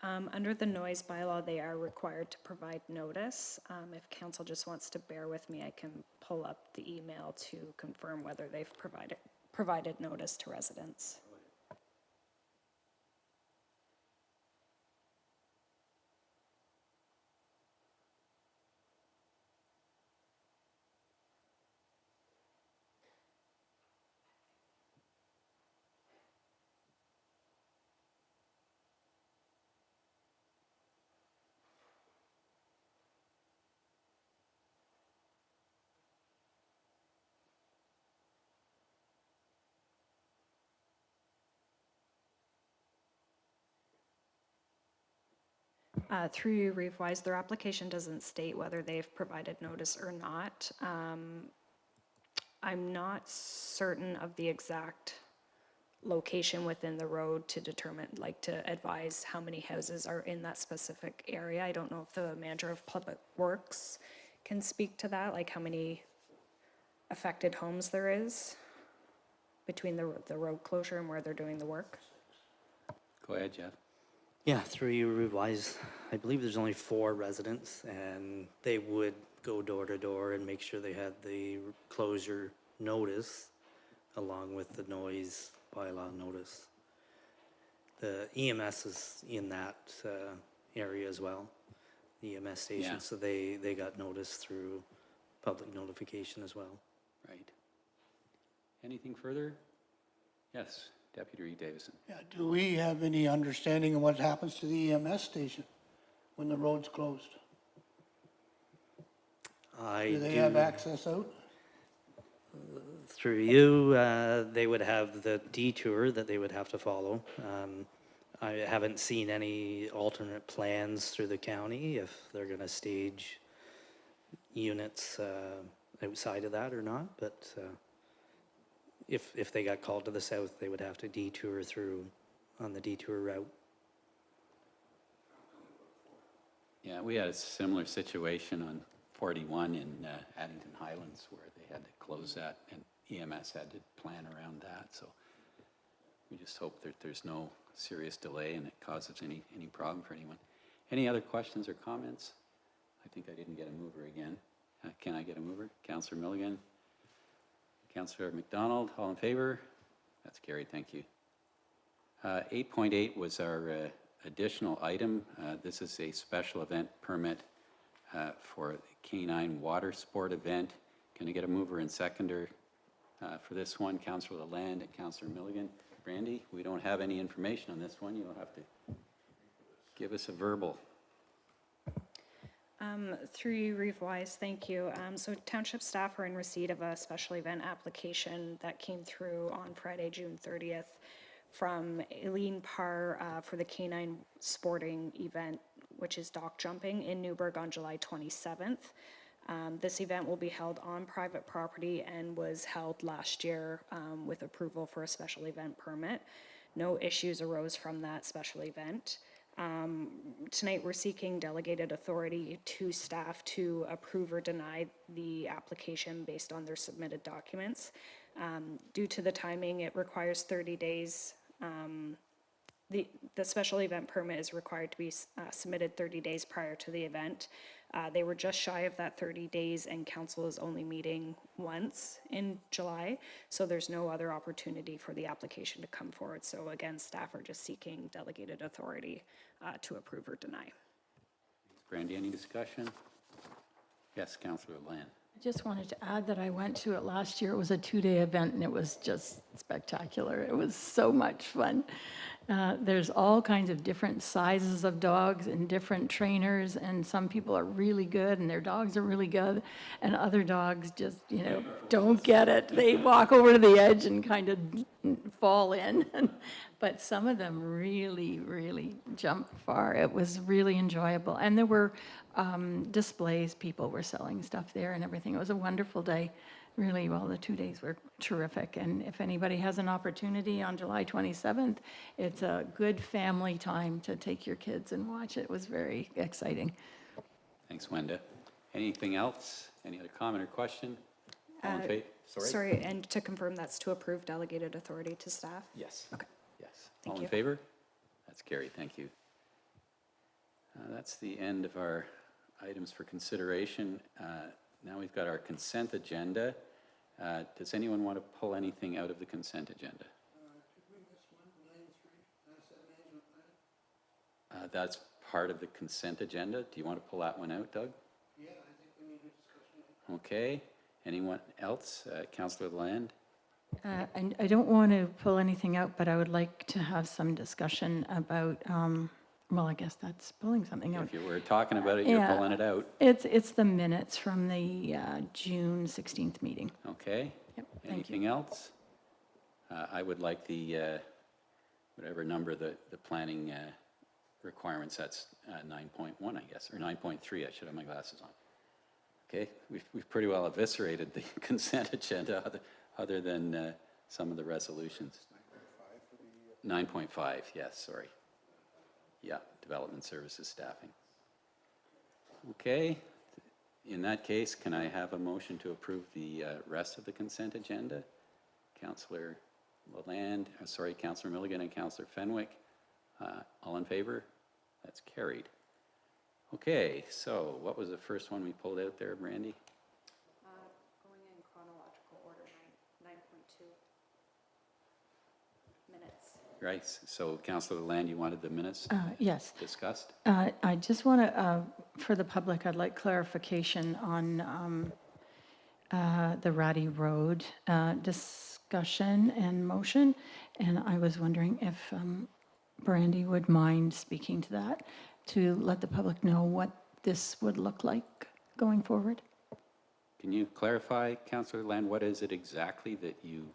Speaker 6: Under the noise bylaw, they are required to provide notice. If council just wants to bear with me, I can pull up the email to confirm whether they've provided notice to residents. Through you, Reeve-Wise, their application doesn't state whether they've provided notice or not. I'm not certain of the exact location within the road to determine, like to advise how many houses are in that specific area. I don't know if the manager of public works can speak to that, like how many affected homes there is between the road closure and where they're doing the work.
Speaker 2: Go ahead, Jeff.
Speaker 9: Yeah, through you, Revise. I believe there's only 4 residents, and they would go door to door and make sure they had the closure notice along with the noise bylaw notice. The EMS is in that area as well, the EMS station,
Speaker 2: Yeah.
Speaker 9: so they got notice through public notification as well.
Speaker 2: Right. Anything further? Yes, Deputy Reed Davison.
Speaker 8: Yeah, do we have any understanding of what happens to the EMS station when the road's closed? Do they have access out?
Speaker 9: Through you, they would have the detour that they would have to follow. I haven't seen any alternate plans through the county if they're going to stage units outside of that or not, but if they got called to the south, they would have to detour through on the detour route.
Speaker 2: Yeah, we had a similar situation on 41 in Addington Highlands where they had to close that and EMS had to plan around that. So we just hope that there's no serious delay and it causes any problem for anyone. Any other questions or comments? I think I didn't get a mover again. Can I get a mover? Councillor Milligan? Councillor McDonald, all in favor? That's carried, thank you. 8.8 was our additional item. This is a special event permit for the Canine Water Sport event. Can I get a mover and seconder for this one? Councillor Lalande and Councillor Milligan. Brandy, we don't have any information on this one. You'll have to give us a verbal.
Speaker 6: Through you, Reeve-Wise, thank you. So Township staff are in receipt of a special event application that came through on Friday, June 30th from Eileen Parr for the Canine Sporting event, which is dock jumping in Newburgh on July 27th. This event will be held on private property and was held last year with approval for a special event permit. No issues arose from that special event. Tonight we're seeking delegated authority to staff to approve or deny the application based on their submitted documents. Due to the timing, it requires 30 days. The special event permit is required to be submitted 30 days prior to the event. They were just shy of that 30 days and council is only meeting once in July, so there's no other opportunity for the application to come forward. So again, staff are just seeking delegated authority to approve or deny.
Speaker 2: Brandy, any discussion? Yes, Councillor Lalande.
Speaker 1: I just wanted to add that I went to it last year. It was a 2-day event and it was just spectacular. It was so much fun. There's all kinds of different sizes of dogs and different trainers, and some people are really good and their dogs are really good, and other dogs just, don't get it. They walk over to the edge and kind of fall in. But some of them really, really jump far. It was really enjoyable. And there were displays. People were selling stuff there and everything. It was a wonderful day. Really, well, the 2 days were terrific. And if anybody has an opportunity on July 27th, it's a good family time to take your kids and watch it. It was very exciting.
Speaker 2: Thanks, Wenda. Anything else? Any other comment or question? All in favor?
Speaker 6: Sorry, and to confirm, that's to approve delegated authority to staff?
Speaker 2: Yes.
Speaker 6: Okay.
Speaker 2: Yes.
Speaker 6: Thank
Speaker 2: All in
Speaker 6: you.
Speaker 2: favor? That's carried. Thank you. That's the end of our items for consideration. Now we've got our consent agenda. Does anyone want to pull anything out of the consent agenda? That's part of the consent agenda. Do you want to pull that one out, Doug? Yeah, I think we need a discussion. Okay. Anyone else? Councillor Land?
Speaker 1: And I don't want to pull anything out, but I would like to have some discussion about, well, I guess that's pulling something out.
Speaker 2: If you were talking about it, you're
Speaker 1: Yeah.
Speaker 2: pulling it out.
Speaker 1: It's the minutes from the June 16th meeting.
Speaker 2: Okay.
Speaker 1: Yep, thank you.
Speaker 2: Anything else? I would like the, whatever number the planning requirements, that's 9.1, I guess, or 9.3, I should have my glasses on. Okay, we've pretty well eviscerated the consent agenda other than some of the resolutions. 9.5, yes, sorry. Yeah, development services staffing. Okay, in that case, can I have a motion to approve the rest of the consent agenda? Councillor Lalonde, Councillor Milligan and Councillor Fenwick, all in favor? That's carried. Okay, so what was the first one we pulled out there, Brandy?
Speaker 6: Going in chronological order, 9.2 minutes.
Speaker 2: Right, so Councillor Lalonde, you wanted the minutes
Speaker 1: Yes.
Speaker 2: discussed?
Speaker 1: I just want to, for the public, I'd like clarification on the Ratty Road discussion and motion. And I was wondering if Brandy would mind speaking to that, to let the public know what this would look like going forward.
Speaker 2: Can you clarify, Councillor Lalonde, what is it exactly that you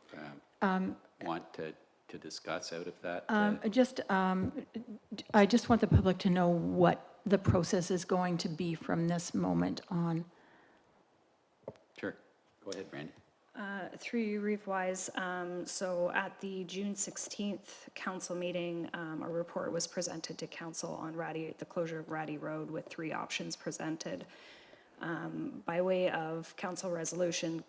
Speaker 2: want to discuss out of that?
Speaker 1: I just want the public to know what the process is going to be from this moment on.
Speaker 2: Sure, go ahead, Brandy.
Speaker 6: Through you, Reeve-wise, so at the June 16th council meeting, a report was presented to council on the closure of Ratty Road with 3 options presented. By way of council resolution,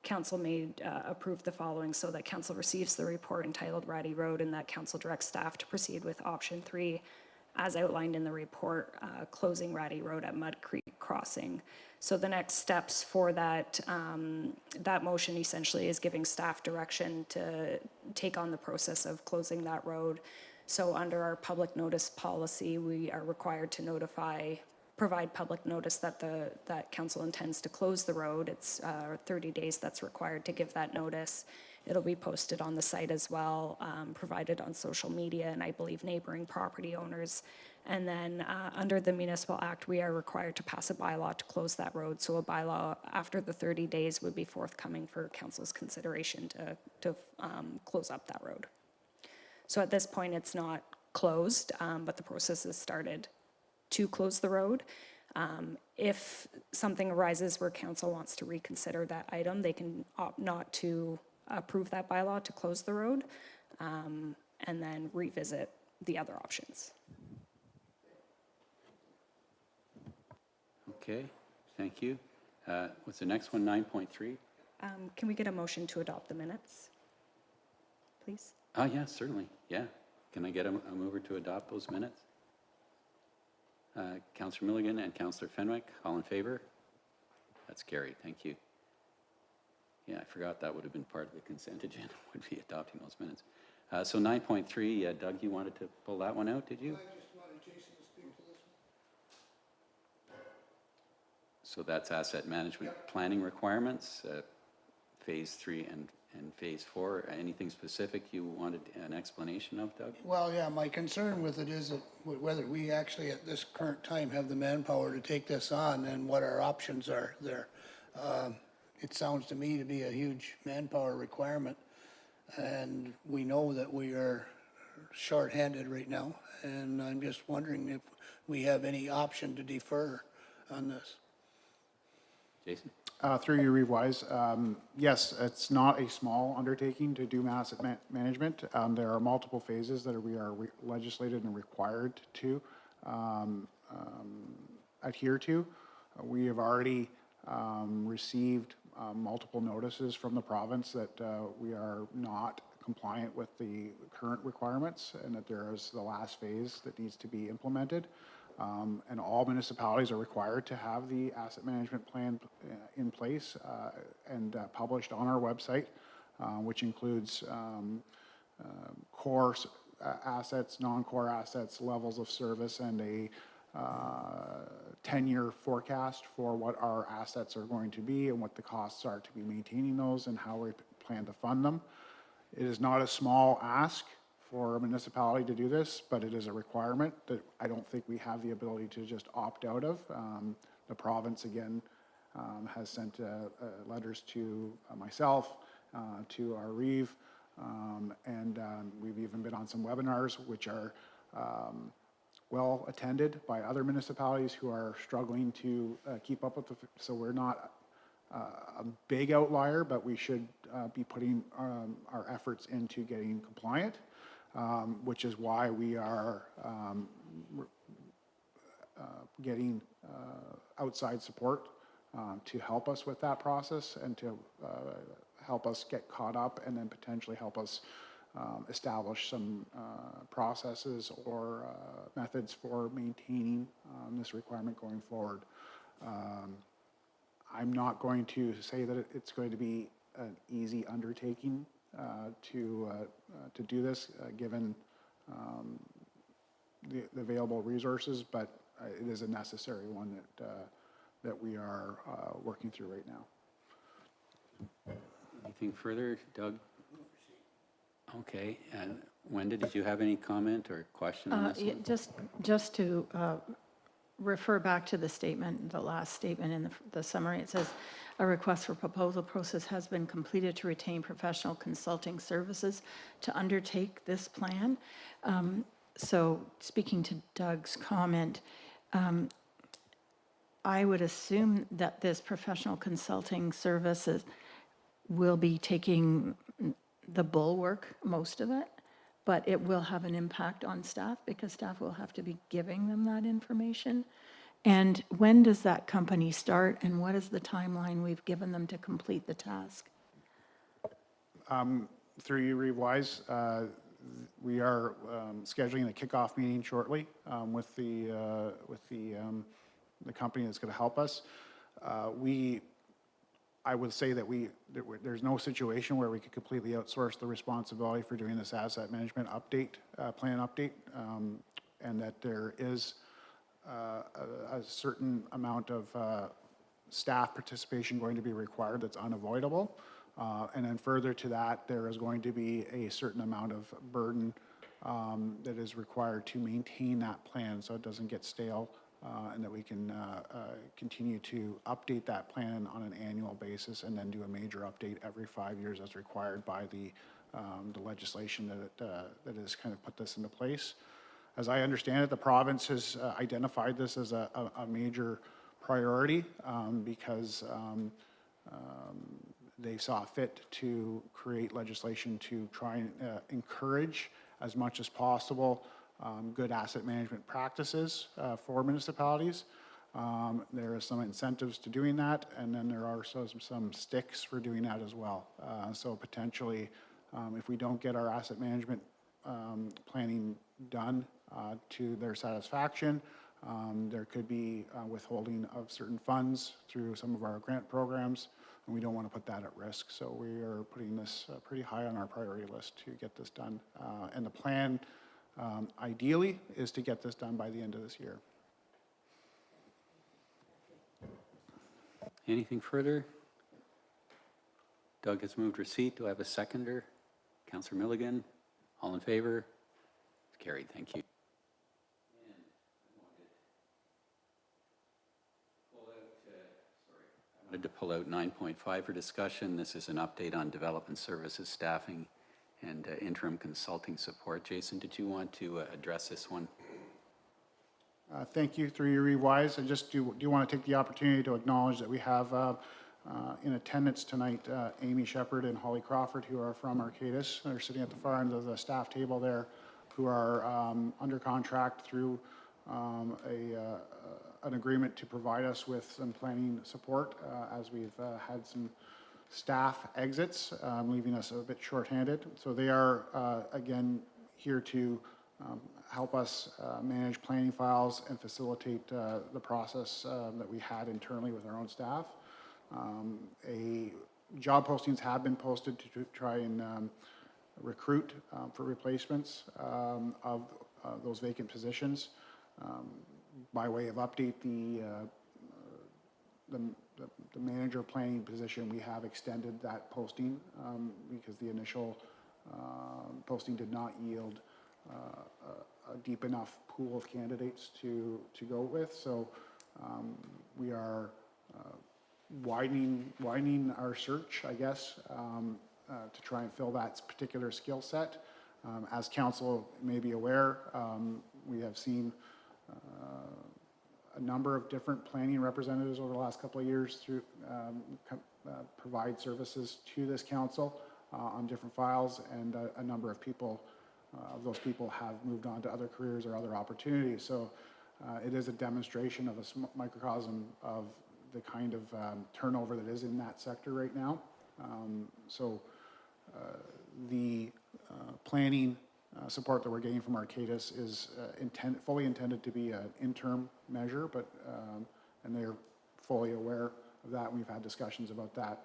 Speaker 6: council approved the following, so that council receives the report entitled Ratty Road and that council directs staff to proceed with option 3 as outlined in the report, closing Ratty Road at Mud Creek Crossing. So the next steps for that motion essentially is giving staff direction to take on the process of closing that road. So under our public notice policy, we are required to provide public notice that council intends to close the road. It's 30 days that's required to give that notice. It'll be posted on the site as well, provided on social media and I believe neighboring property owners. And then under the Municipal Act, we are required to pass a bylaw to close that road. So a bylaw after the 30 days would be forthcoming for council's consideration to close up that road. So at this point, it's not closed, but the process has started to close the road. If something arises where council wants to reconsider that item, they can opt not to approve that bylaw to close the road, and then revisit the other options.
Speaker 2: Okay, thank you. What's the next one, 9.3?
Speaker 6: Can we get a motion to adopt the minutes, please?
Speaker 2: Oh, yeah, certainly, yeah. Can I get a mover to adopt those minutes? Councillor Milligan and Councillor Fenwick, all in favor? That's carried, thank you. Yeah, I forgot that would have been part of the consent agenda, would be adopting those minutes. So 9.3, Doug, you wanted to pull that one out, did you?
Speaker 8: I just wanted Jason to speak to this one.
Speaker 2: So that's asset management planning requirements, phase 3 and phase 4. Anything specific you wanted an explanation of, Doug?
Speaker 8: Well, yeah, my concern with it is that whether we actually at this current time have the manpower to take this on and what our options are there. It sounds to me to be a huge manpower requirement, and we know that we are short-handed right now, and I'm just wondering if we have any option to defer on this.
Speaker 2: Jason?
Speaker 10: Through you, Reeve-wise, yes, it's not a small undertaking to do asset management. There are multiple phases that we are legislated and required to adhere to. We have already received multiple notices from the province that we are not compliant with the current requirements, and that there is the last phase that needs to be implemented. And all municipalities are required to have the asset management plan in place and published on our website, which includes core assets, non-core assets, levels of service, and a 10-year forecast for what our assets are going to be and what the costs are to be maintaining those and how we plan to fund them. It is not a small ask for a municipality to do this, but it is a requirement that I don't think we have the ability to just opt out of. The province, again, has sent letters to myself, to our REIV, and we've even been on some webinars which are well attended by other municipalities who are struggling to keep up with so we're not a big outlier, but we should be putting our efforts into getting compliant, which is why we are getting outside support to help us with that process and to help us get caught up and then potentially help us establish some processes or methods for maintaining this requirement going forward. I'm not going to say that it's going to be an easy undertaking to do this, given the available resources, but it is a necessary one that we are working through right now.
Speaker 2: Anything further, Doug? Okay, and Wenda, did you have any comment or question on this one?
Speaker 1: Just to refer back to the statement, the last statement in the summary, it says, a request for proposal process has been completed to retain professional consulting services to undertake this plan. So speaking to Doug's comment, I would assume that this professional consulting services will be taking the bulwark, most of it, but it will have an impact on staff because staff will have to be giving them that information. And when does that company start, and what is the timeline we've given them to complete the task?
Speaker 10: Through you, Reeve-Wise, we are scheduling a kickoff meeting shortly with the company that's going to help us. I would say that there's no situation where we could completely outsource the responsibility for doing this asset management update, plan update, and that there is a certain amount of staff participation going to be required that's unavoidable. And then further to that, there is going to be a certain amount of burden that is required to maintain that plan so it doesn't get stale. And that we can continue to update that plan on an annual basis and then do a major update every 5 years as required by the legislation that has kind of put this into place. As I understand it, the province has identified this as a major priority because they saw fit to create legislation to try and encourage as much as possible good asset management practices for municipalities. There are some incentives to doing that, and then there are also some sticks for doing that as well. So potentially, if we don't get our asset management planning done to their satisfaction, there could be withholding of certain funds through some of our grant programs, and we don't want to put that at risk. So we are putting this pretty high on our priority list to get this done. And the plan ideally is to get this done by the end of this year.
Speaker 2: Anything further? Doug has moved receipt. Do I have a seconder? Councillor Milligan, all in favor? It's carried. Thank you. I wanted to pull out 9.5 for discussion. This is an update on development services staffing and interim consulting support. Jason, did you want to address this one?
Speaker 10: Thank you, through you, Reeve-Wise. I just do want to take the opportunity to acknowledge that we have in attendance tonight Amy Shepard and Holly Crawford, who are from Arcadis. They're sitting at the far end of the staff table there, who are under contract through an agreement to provide us with some planning support as we've had some staff exits, leaving us a bit shorthanded. So they are, again, here to help us manage planning files and facilitate the process that we had internally with our own staff. Job postings have been posted to try and recruit for replacements of those vacant positions. By way of update, the manager planning position, we have extended that posting because the initial posting did not yield a deep enough pool of candidates to go with. So we are widening our search, I guess, to try and fill that particular skill set. As council may be aware, we have seen a number of different planning representatives over the last couple of years through provide services to this council on different files, and a number of people of those people have moved on to other careers or other opportunities. So it is a demonstration of a microcosm of the kind of turnover that is in that sector right now. The planning support that we're getting from Arcadis is fully intended to be an interim measure, but and they're fully aware of that. We've had discussions about that,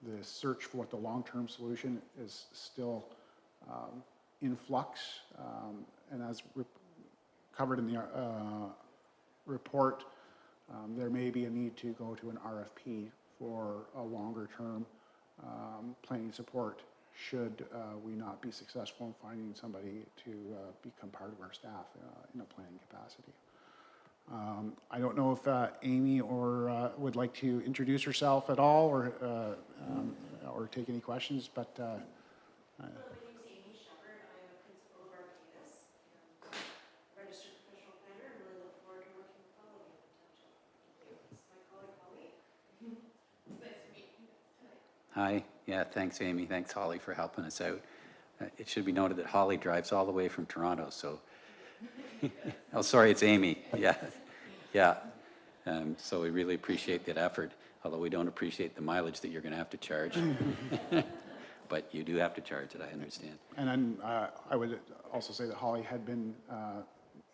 Speaker 10: the search for what the long-term solution is still in flux, and as covered in the report, there may be a need to go to an RFP for a longer-term planning support should we not be successful in finding somebody to become part of our staff in a planning capacity. I don't know if Amy would like to introduce herself at all or take any questions, but
Speaker 11: Hello, my name is Amy Shepard. I'm a principal of Arcadis and registered professional planner, and really look forward to working with all of you in the township. Thank you. This is my colleague Holly. It's nice to meet you tonight.
Speaker 2: Hi. Yeah, thanks, Amy. Thanks, Holly, for helping us out. It should be noted that Holly drives all the way from Toronto, so... Oh, sorry, it's Amy. Yeah, yeah. So we really appreciate that effort, although we don't appreciate the mileage that you're going to have to charge. But you do have to charge it, I understand.
Speaker 10: And then I would also say that Holly had been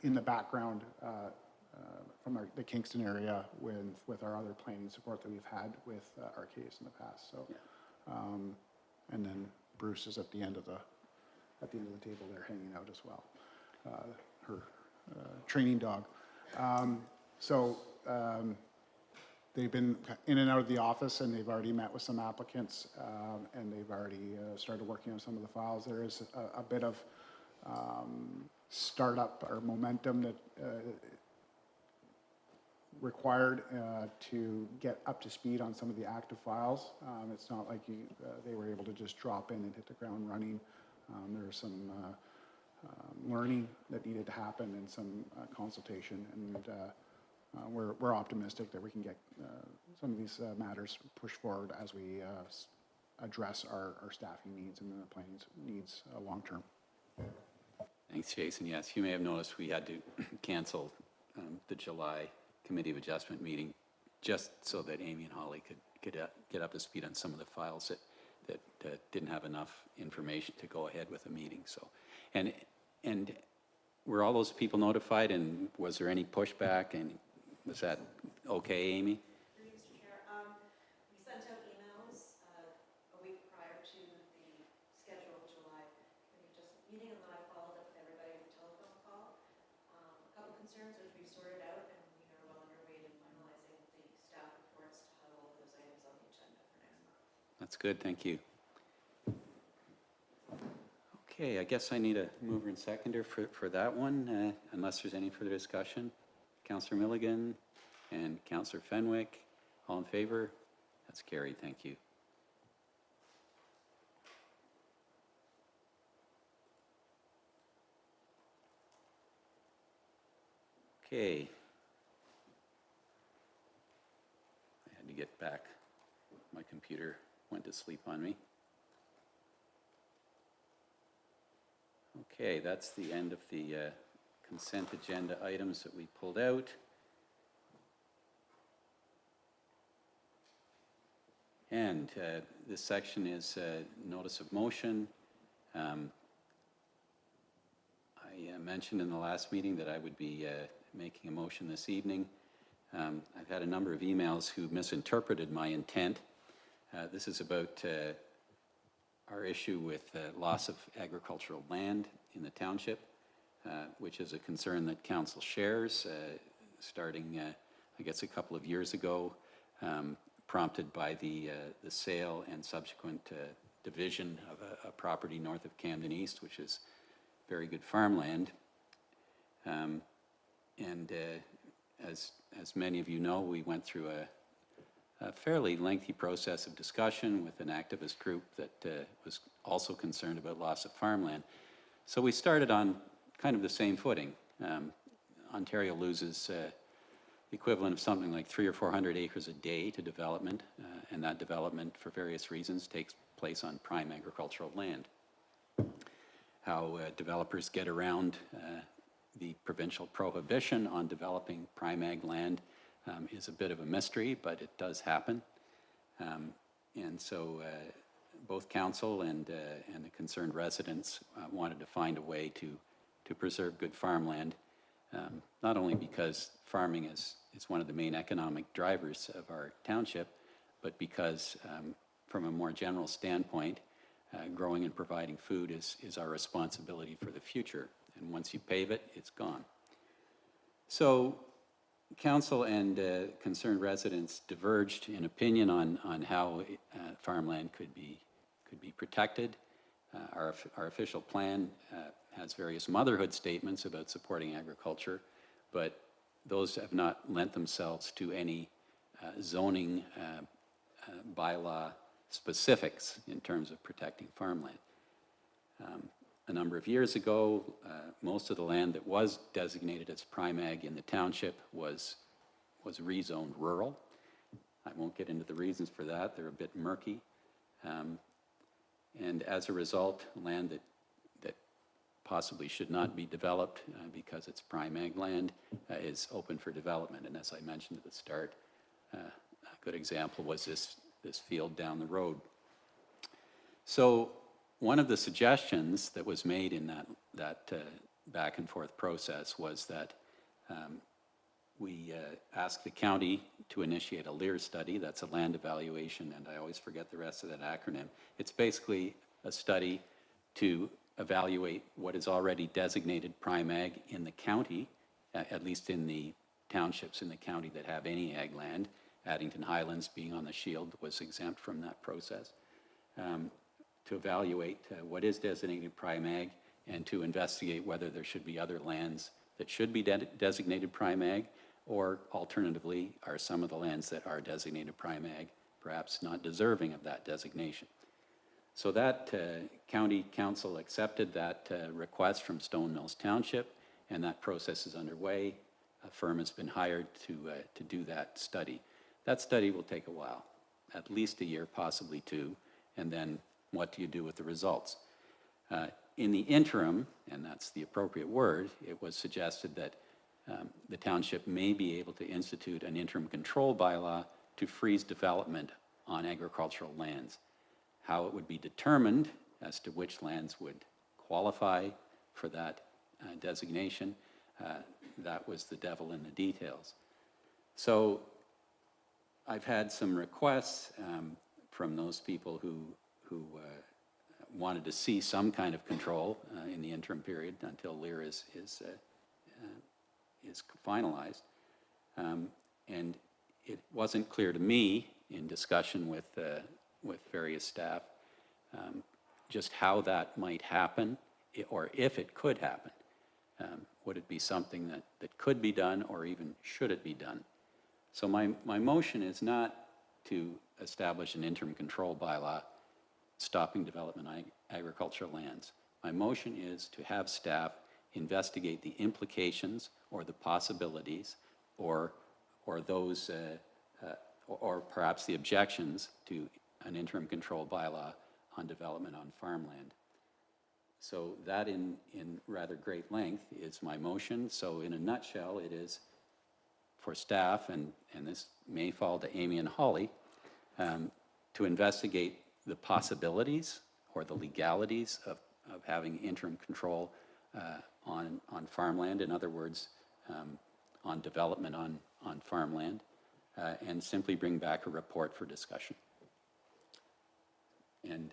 Speaker 10: in the background from the Kingston area with our other planning support that we've had with Arcadis in the past. So, and then Bruce is at the end of the table there, hanging out as well. Her training dog. They've been in and out of the office, and they've already met with some applicants, and they've already started working on some of the files. There is a bit of startup or momentum that required to get up to speed on some of the active files. It's not like they were able to just drop in and hit the ground running. There was some learning that needed to happen and some consultation, and we're optimistic that we can get some of these matters pushed forward as we address our staffing needs and the planning needs long term.
Speaker 2: Thanks, Jason. Yes, you may have noticed we had to cancel the July Committee of Adjustment meeting just so that Amy and Holly could get up to speed on some of the files that didn't have enough information to go ahead with a meeting. So, and were all those people notified, and was there any pushback, and was that okay, Amy?
Speaker 11: Through you, Mr. Chair. We sent out emails a week prior to the scheduled July Committee Adjustment meeting, and then I followed up with everybody with a telephone call. A couple concerns which we've sorted out, and we are well underway in finalizing the staff reports to have all of those items on the agenda for next month.
Speaker 2: That's good, thank you. Okay, I guess I need a mover and seconder for that one, unless there's any further discussion. Councillor Milligan and Councillor Fenwick, all in favor? That's carried, thank you. Okay. I had to get back. My computer went to sleep on me. Okay, that's the end of the consent agenda items that we pulled out. And this section is notice of motion. I mentioned in the last meeting that I would be making a motion this evening. I've had a number of emails who misinterpreted my intent. This is about our issue with loss of agricultural land in the township, which is a concern that council shares, starting, I guess, a couple of years ago, prompted by the sale and subsequent division of a property north of Camden East, which is very good farmland. As many of you know, we went through a fairly lengthy process of discussion with an activist group that was also concerned about loss of farmland. So we started on kind of the same footing. Ontario loses the equivalent of something like 300 or 400 acres a day to development, and that development, for various reasons, takes place on prime agricultural land. How developers get around the provincial prohibition on developing prime ag land is a bit of a mystery, but it does happen. And so both council and the concerned residents wanted to find a way to preserve good farmland, not only because farming is one of the main economic drivers of our township, but because from a more general standpoint, growing and providing food is our responsibility for the future. And once you pave it, it's gone. So council and concerned residents diverged in opinion on how farmland could be protected. Our official plan has various motherhood statements about supporting agriculture, but those have not lent themselves to any zoning bylaw specifics in terms of protecting farmland. A number of years ago, most of the land that was designated as prime ag in the township was rezoned rural. I won't get into the reasons for that, they're a bit murky. And as a result, land that possibly should not be developed because it's prime ag land is open for development. And as I mentioned at the start, a good example was this field down the road. So one of the suggestions that was made in that back and forth process was that we ask the county to initiate a LEAR study. That's a land evaluation, and I always forget the rest of that acronym. It's basically a study to evaluate what is already designated prime ag in the county, at least in the townships in the county that have any ag land. Addington Highlands, being on the shield, was exempt from that process. To evaluate what is designated prime ag and to investigate whether there should be other lands that should be designated prime ag, or alternatively, are some of the lands that are designated prime ag perhaps not deserving of that designation. So that county council accepted that request from Stone Mills Township, and that process is underway. A firm has been hired to do that study. That study will take a while, at least a year, possibly two, and then what do you do with the results? In the interim, and that's the appropriate word, it was suggested that the township may be able to institute an interim control bylaw to freeze development on agricultural lands. How it would be determined as to which lands would qualify for that designation, that was the devil in the details. So I've had some requests from those people who wanted to see some kind of control in the interim period until LEAR is finalized. And it wasn't clear to me in discussion with various staff just how that might happen, or if it could happen. Would it be something that could be done, or even should it be done? So my motion is not to establish an interim control bylaw stopping development on agricultural lands. My motion is to have staff investigate the implications or the possibilities or those or perhaps the objections to an interim control bylaw on development on farmland. So that in rather great length is my motion. So in a nutshell, it is for staff, and this may fall to Amy and Holly, to investigate the possibilities or the legalities of having interim control on farmland, in other words, on development on farmland, and simply bring back a report for discussion. And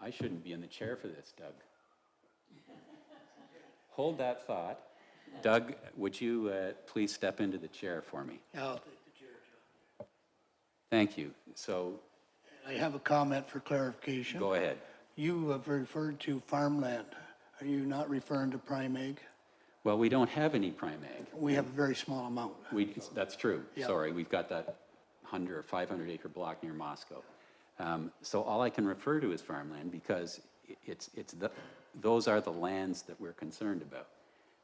Speaker 2: I shouldn't be in the chair for this, Doug. Hold that thought. Doug, would you please step into the chair for me?
Speaker 8: I'll take the chair, John.
Speaker 2: Thank you. So
Speaker 8: I have a comment for clarification.
Speaker 2: go ahead.
Speaker 8: You have referred to farmland. Are you not referring to prime egg?
Speaker 2: Well, we don't have any prime ag.
Speaker 8: We have a very small amount.
Speaker 2: That's true.
Speaker 8: Yeah.
Speaker 2: Sorry, we've got that 100 or 500 acre block near Moscow. So all I can refer to is farmland because those are the lands that we're concerned about.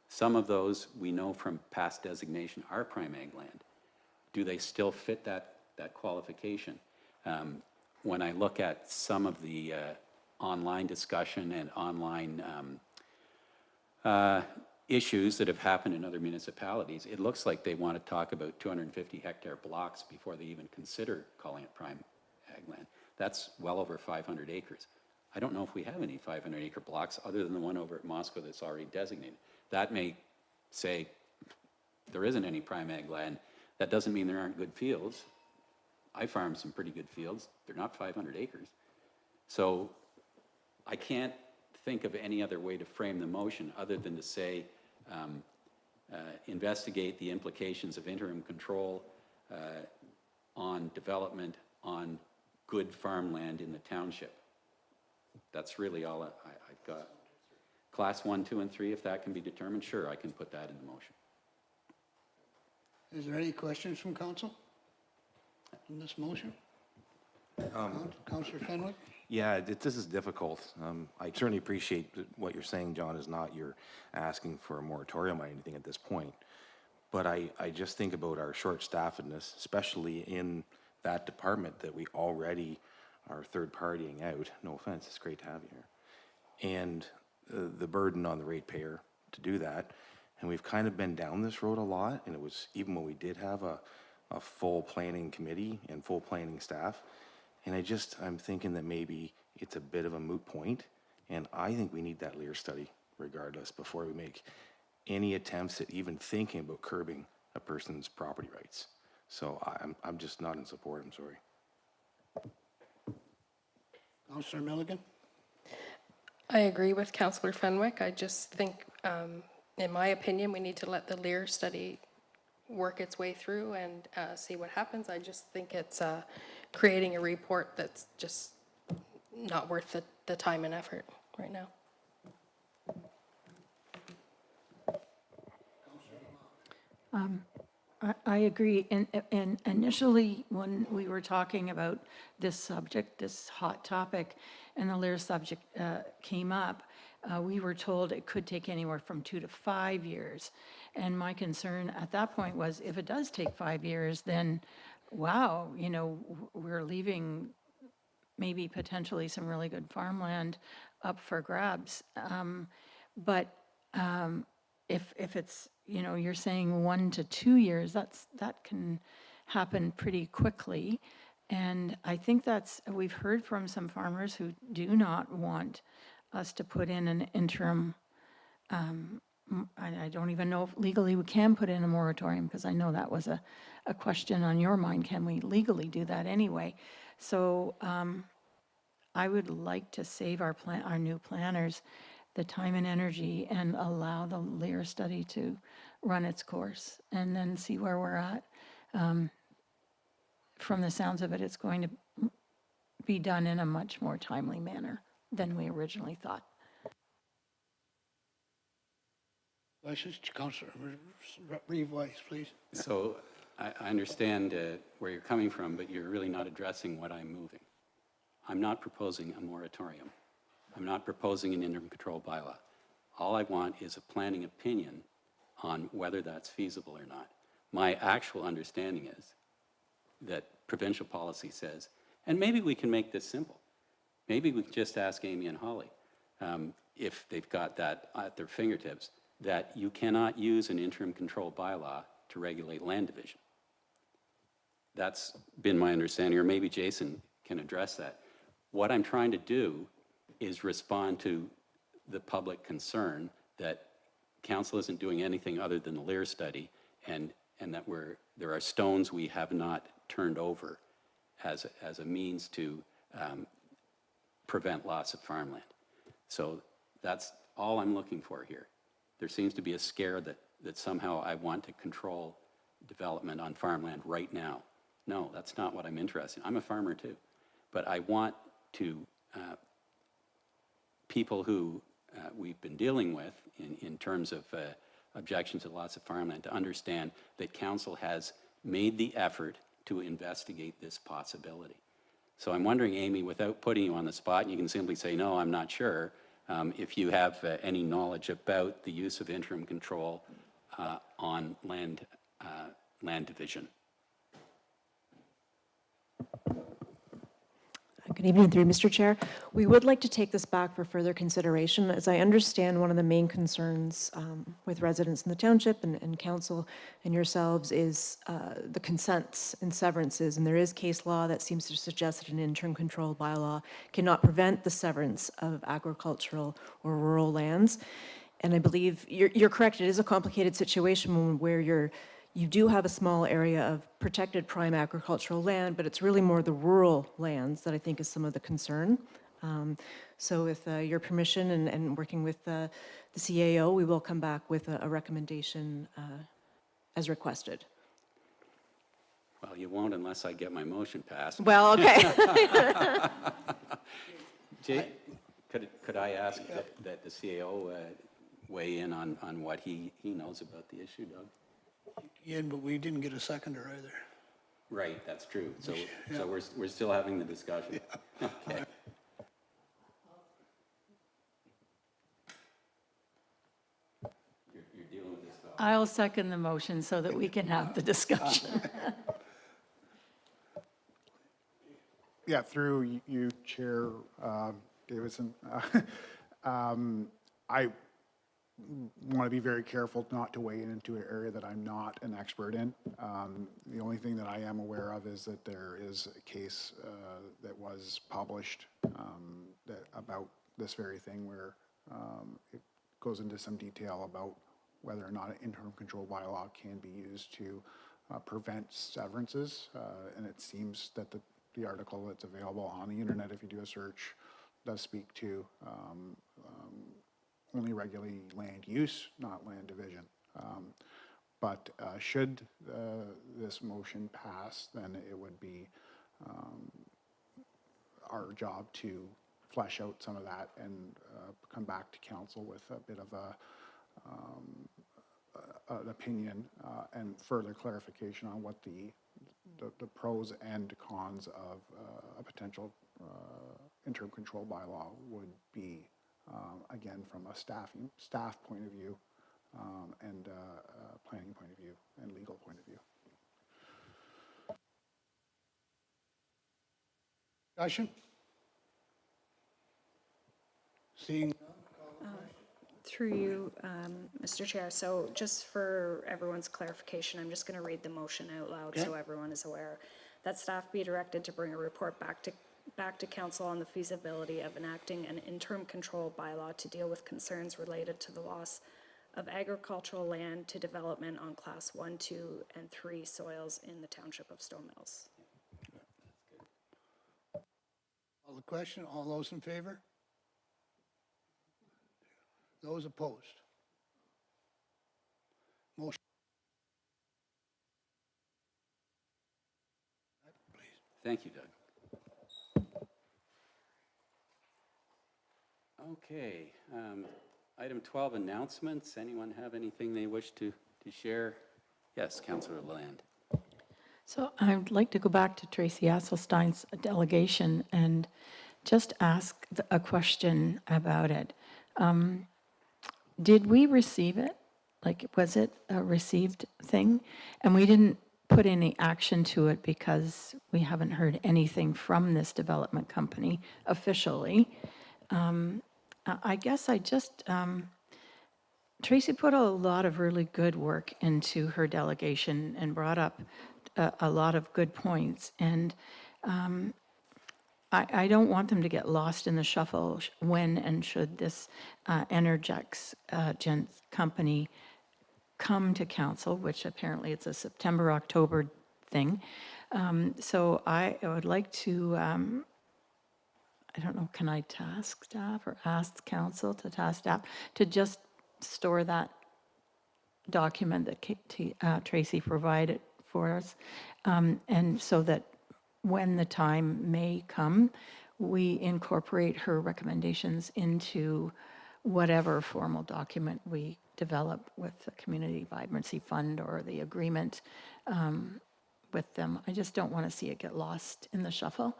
Speaker 2: Some of those we know from past designation are prime ag land. Do they still fit that qualification? When I look at some of the online discussion and online issues that have happened in other municipalities, it looks like they want to talk about 250 hectare blocks before they even consider calling it prime ag land. That's well over 500 acres. I don't know if we have any 500 acre blocks other than the one over at Moscow that's already designated. That may say there isn't any prime ag land. That doesn't mean there aren't good fields. I farm some pretty good fields. They're not 500 acres. So I can't think of any other way to frame the motion other than to say investigate the implications of interim control on development on good farmland in the township. That's really all I've got. Class 1, 2, and 3, if that can be determined, sure, I can put that in the motion.
Speaker 8: Is there any questions from council on this motion? Councillor Fenwick?
Speaker 7: Yeah, this is difficult. I certainly appreciate what you're saying, John, is not you're asking for a moratorium on anything at this point. But I just think about our short-staffedness, especially in that department that we already are third-partying out. No offense, it's great to have you here. And the burden on the ratepayer to do that. And we've kind of been down this road a lot, and it was even when we did have a full planning committee and full planning staff. And I'm thinking that maybe it's a bit of a moot point, and I think we need that Lear study regardless before we make any attempts at even thinking about curbing a person's property rights. So I'm just not in support, I'm sorry.
Speaker 8: Councillor Milligan?
Speaker 4: I agree with Councillor Fenwick. I just think, in my opinion, we need to let the Lear study work its way through and see what happens. I just think it's creating a report that's just not worth the time and effort right now.
Speaker 1: I agree. And initially, when we were talking about this subject, this hot topic, and the Lear subject came up, we were told it could take anywhere from 2 to 5 years. And my concern at that point was, if it does take 5 years, then, wow, we're leaving maybe potentially some really good farmland up for grabs. But if it's, you're saying 1 to 2 years, that can happen pretty quickly. And I think we've heard from some farmers who do not want us to put in an interim, I don't even know if legally we can put in a moratorium, because I know that was a question on your mind. Can we legally do that anyway? So I would like to save our new planners the time and energy and allow the Lear study to run its course and then see where we're at. From the sounds of it, it's going to be done in a much more timely manner than we originally thought.
Speaker 8: Questions, Councillor Reeve Weiss, please.
Speaker 2: So I understand where you're coming from, but you're really not addressing what I'm moving. I'm not proposing a moratorium. I'm not proposing an interim control bylaw. All I want is a planning opinion on whether that's feasible or not. My actual understanding is that provincial policy says, and maybe we can make this simple. Maybe we can just ask Amy and Holly, if they've got that at their fingertips, that you cannot use an interim control bylaw to regulate land division. That's been my understanding, or maybe Jason can address that. What I'm trying to do is respond to the public concern that council isn't doing anything other than the Lear study, and that there are stones we have not turned over as a means to prevent loss of farmland. So that's all I'm looking for here. There seems to be a scare that somehow I want to control development on farmland right now. No, that's not what I'm interested in. I'm a farmer too. But I want to, people who we've been dealing with in terms of objections to loss of farmland, to understand that council has made the effort to investigate this possibility. So I'm wondering, Amy, without putting you on the spot, you can simply say, no, I'm not sure, if you have any knowledge about the use of interim control on land division.
Speaker 11: Good evening, through Mr. Chair. We would like to take this back for further consideration. As I understand, one of the main concerns with residents in the township and council and yourselves is the consents and severances. And there is case law that seems to suggest that an interim control bylaw cannot prevent the severance of agricultural or rural lands. And I believe you're correct. It is a complicated situation where you do have a small area of protected prime agricultural land, but it's really more the rural lands that I think is some of the concern. So with your permission and working with the CAO, we will come back with a recommendation as requested.
Speaker 2: Well, you won't unless I get my motion passed.
Speaker 11: Well, okay.
Speaker 2: Jay, could I ask that the CAO weigh in on what he knows about the issue, Doug?
Speaker 8: Yeah, but we didn't get a seconder either.
Speaker 2: Right, that's true. So we're still having the discussion. Okay. You're dealing with this, though.
Speaker 1: I'll second the motion so that we can have the discussion.
Speaker 10: Yeah, through you, Chair Davidson. I want to be very careful not to weigh into an area that I'm not an expert in. The only thing that I am aware of is that there is a case that was published about this very thing, where it goes into some detail about whether or not an interim control bylaw can be used to prevent severances. And it seems that the article that's available on the internet, if you do a search, does speak to only regulating land use, not land division. But should this motion pass, then it would be our job to flesh out some of that and come back to council with a bit of an opinion and further clarification on what the pros and cons of a potential interim control bylaw would be. Again, from a staff point of view and planning point of view and legal point of view.
Speaker 8: Discussion? Seeing
Speaker 6: Through you, Mr. Chair, so just for everyone's clarification, I'm just going to read the motion out loud so everyone is aware. That staff be directed to bring a report back to council on the feasibility of enacting an interim control bylaw to deal with concerns related to the loss of agricultural land to development on class 1, 2, and 3 soils in the township of Stone Mills.
Speaker 8: all the question, all those in favor? Those opposed? Motion. Please.
Speaker 2: Thank you, Doug. Okay, item 12, announcements. Anyone have anything they wish to share? Yes, Councillor Land.
Speaker 1: So I'd like to go back to Tracy Asselstein's delegation and just ask a question about it. Did we receive it? Like, was it a received thing? And we didn't put any action to it because we haven't heard anything from this development company officially. I guess Tracy put a lot of really good work into her delegation and brought up a lot of good points. And I don't want them to get lost in the shuffle when and should this Energex Gents company come to council, which apparently it's a September, October thing. So I would like to, I don't know, can I task staff or ask council to task staff to just store that document that Tracy provided for us? And so that when the time may come, we incorporate her recommendations into whatever formal document we develop with the Community Vibrancy Fund or the agreement with them. I just don't want to see it get lost in the shuffle.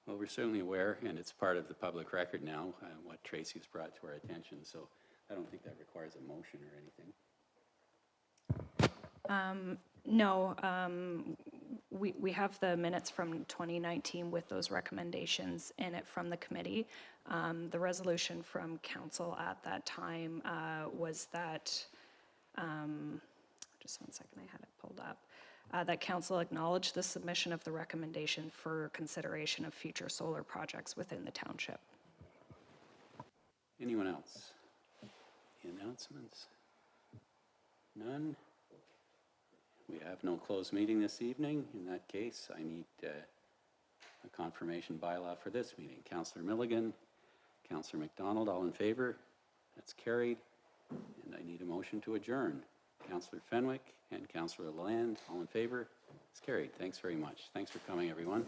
Speaker 2: Well, we're certainly aware, and it's part of the public record now, what Tracy's brought to our attention, so I don't think that requires a motion or anything.
Speaker 6: No, we have the minutes from 2019 with those recommendations in it from the committee. The resolution from council at that time was that, just one second, I had it pulled up, that council acknowledged the submission of the recommendation for consideration of future solar projects within the township.
Speaker 2: Anyone else? Any announcements? None? We have no closed meeting this evening. In that case, I need a confirmation bylaw for this meeting. Councillor Milligan, Councillor McDonald, all in favor? That's carried. And I need a motion to adjourn. Councillor Fenwick and Councillor Lalande, all in favor? It's carried. Thanks very much. Thanks for coming, everyone.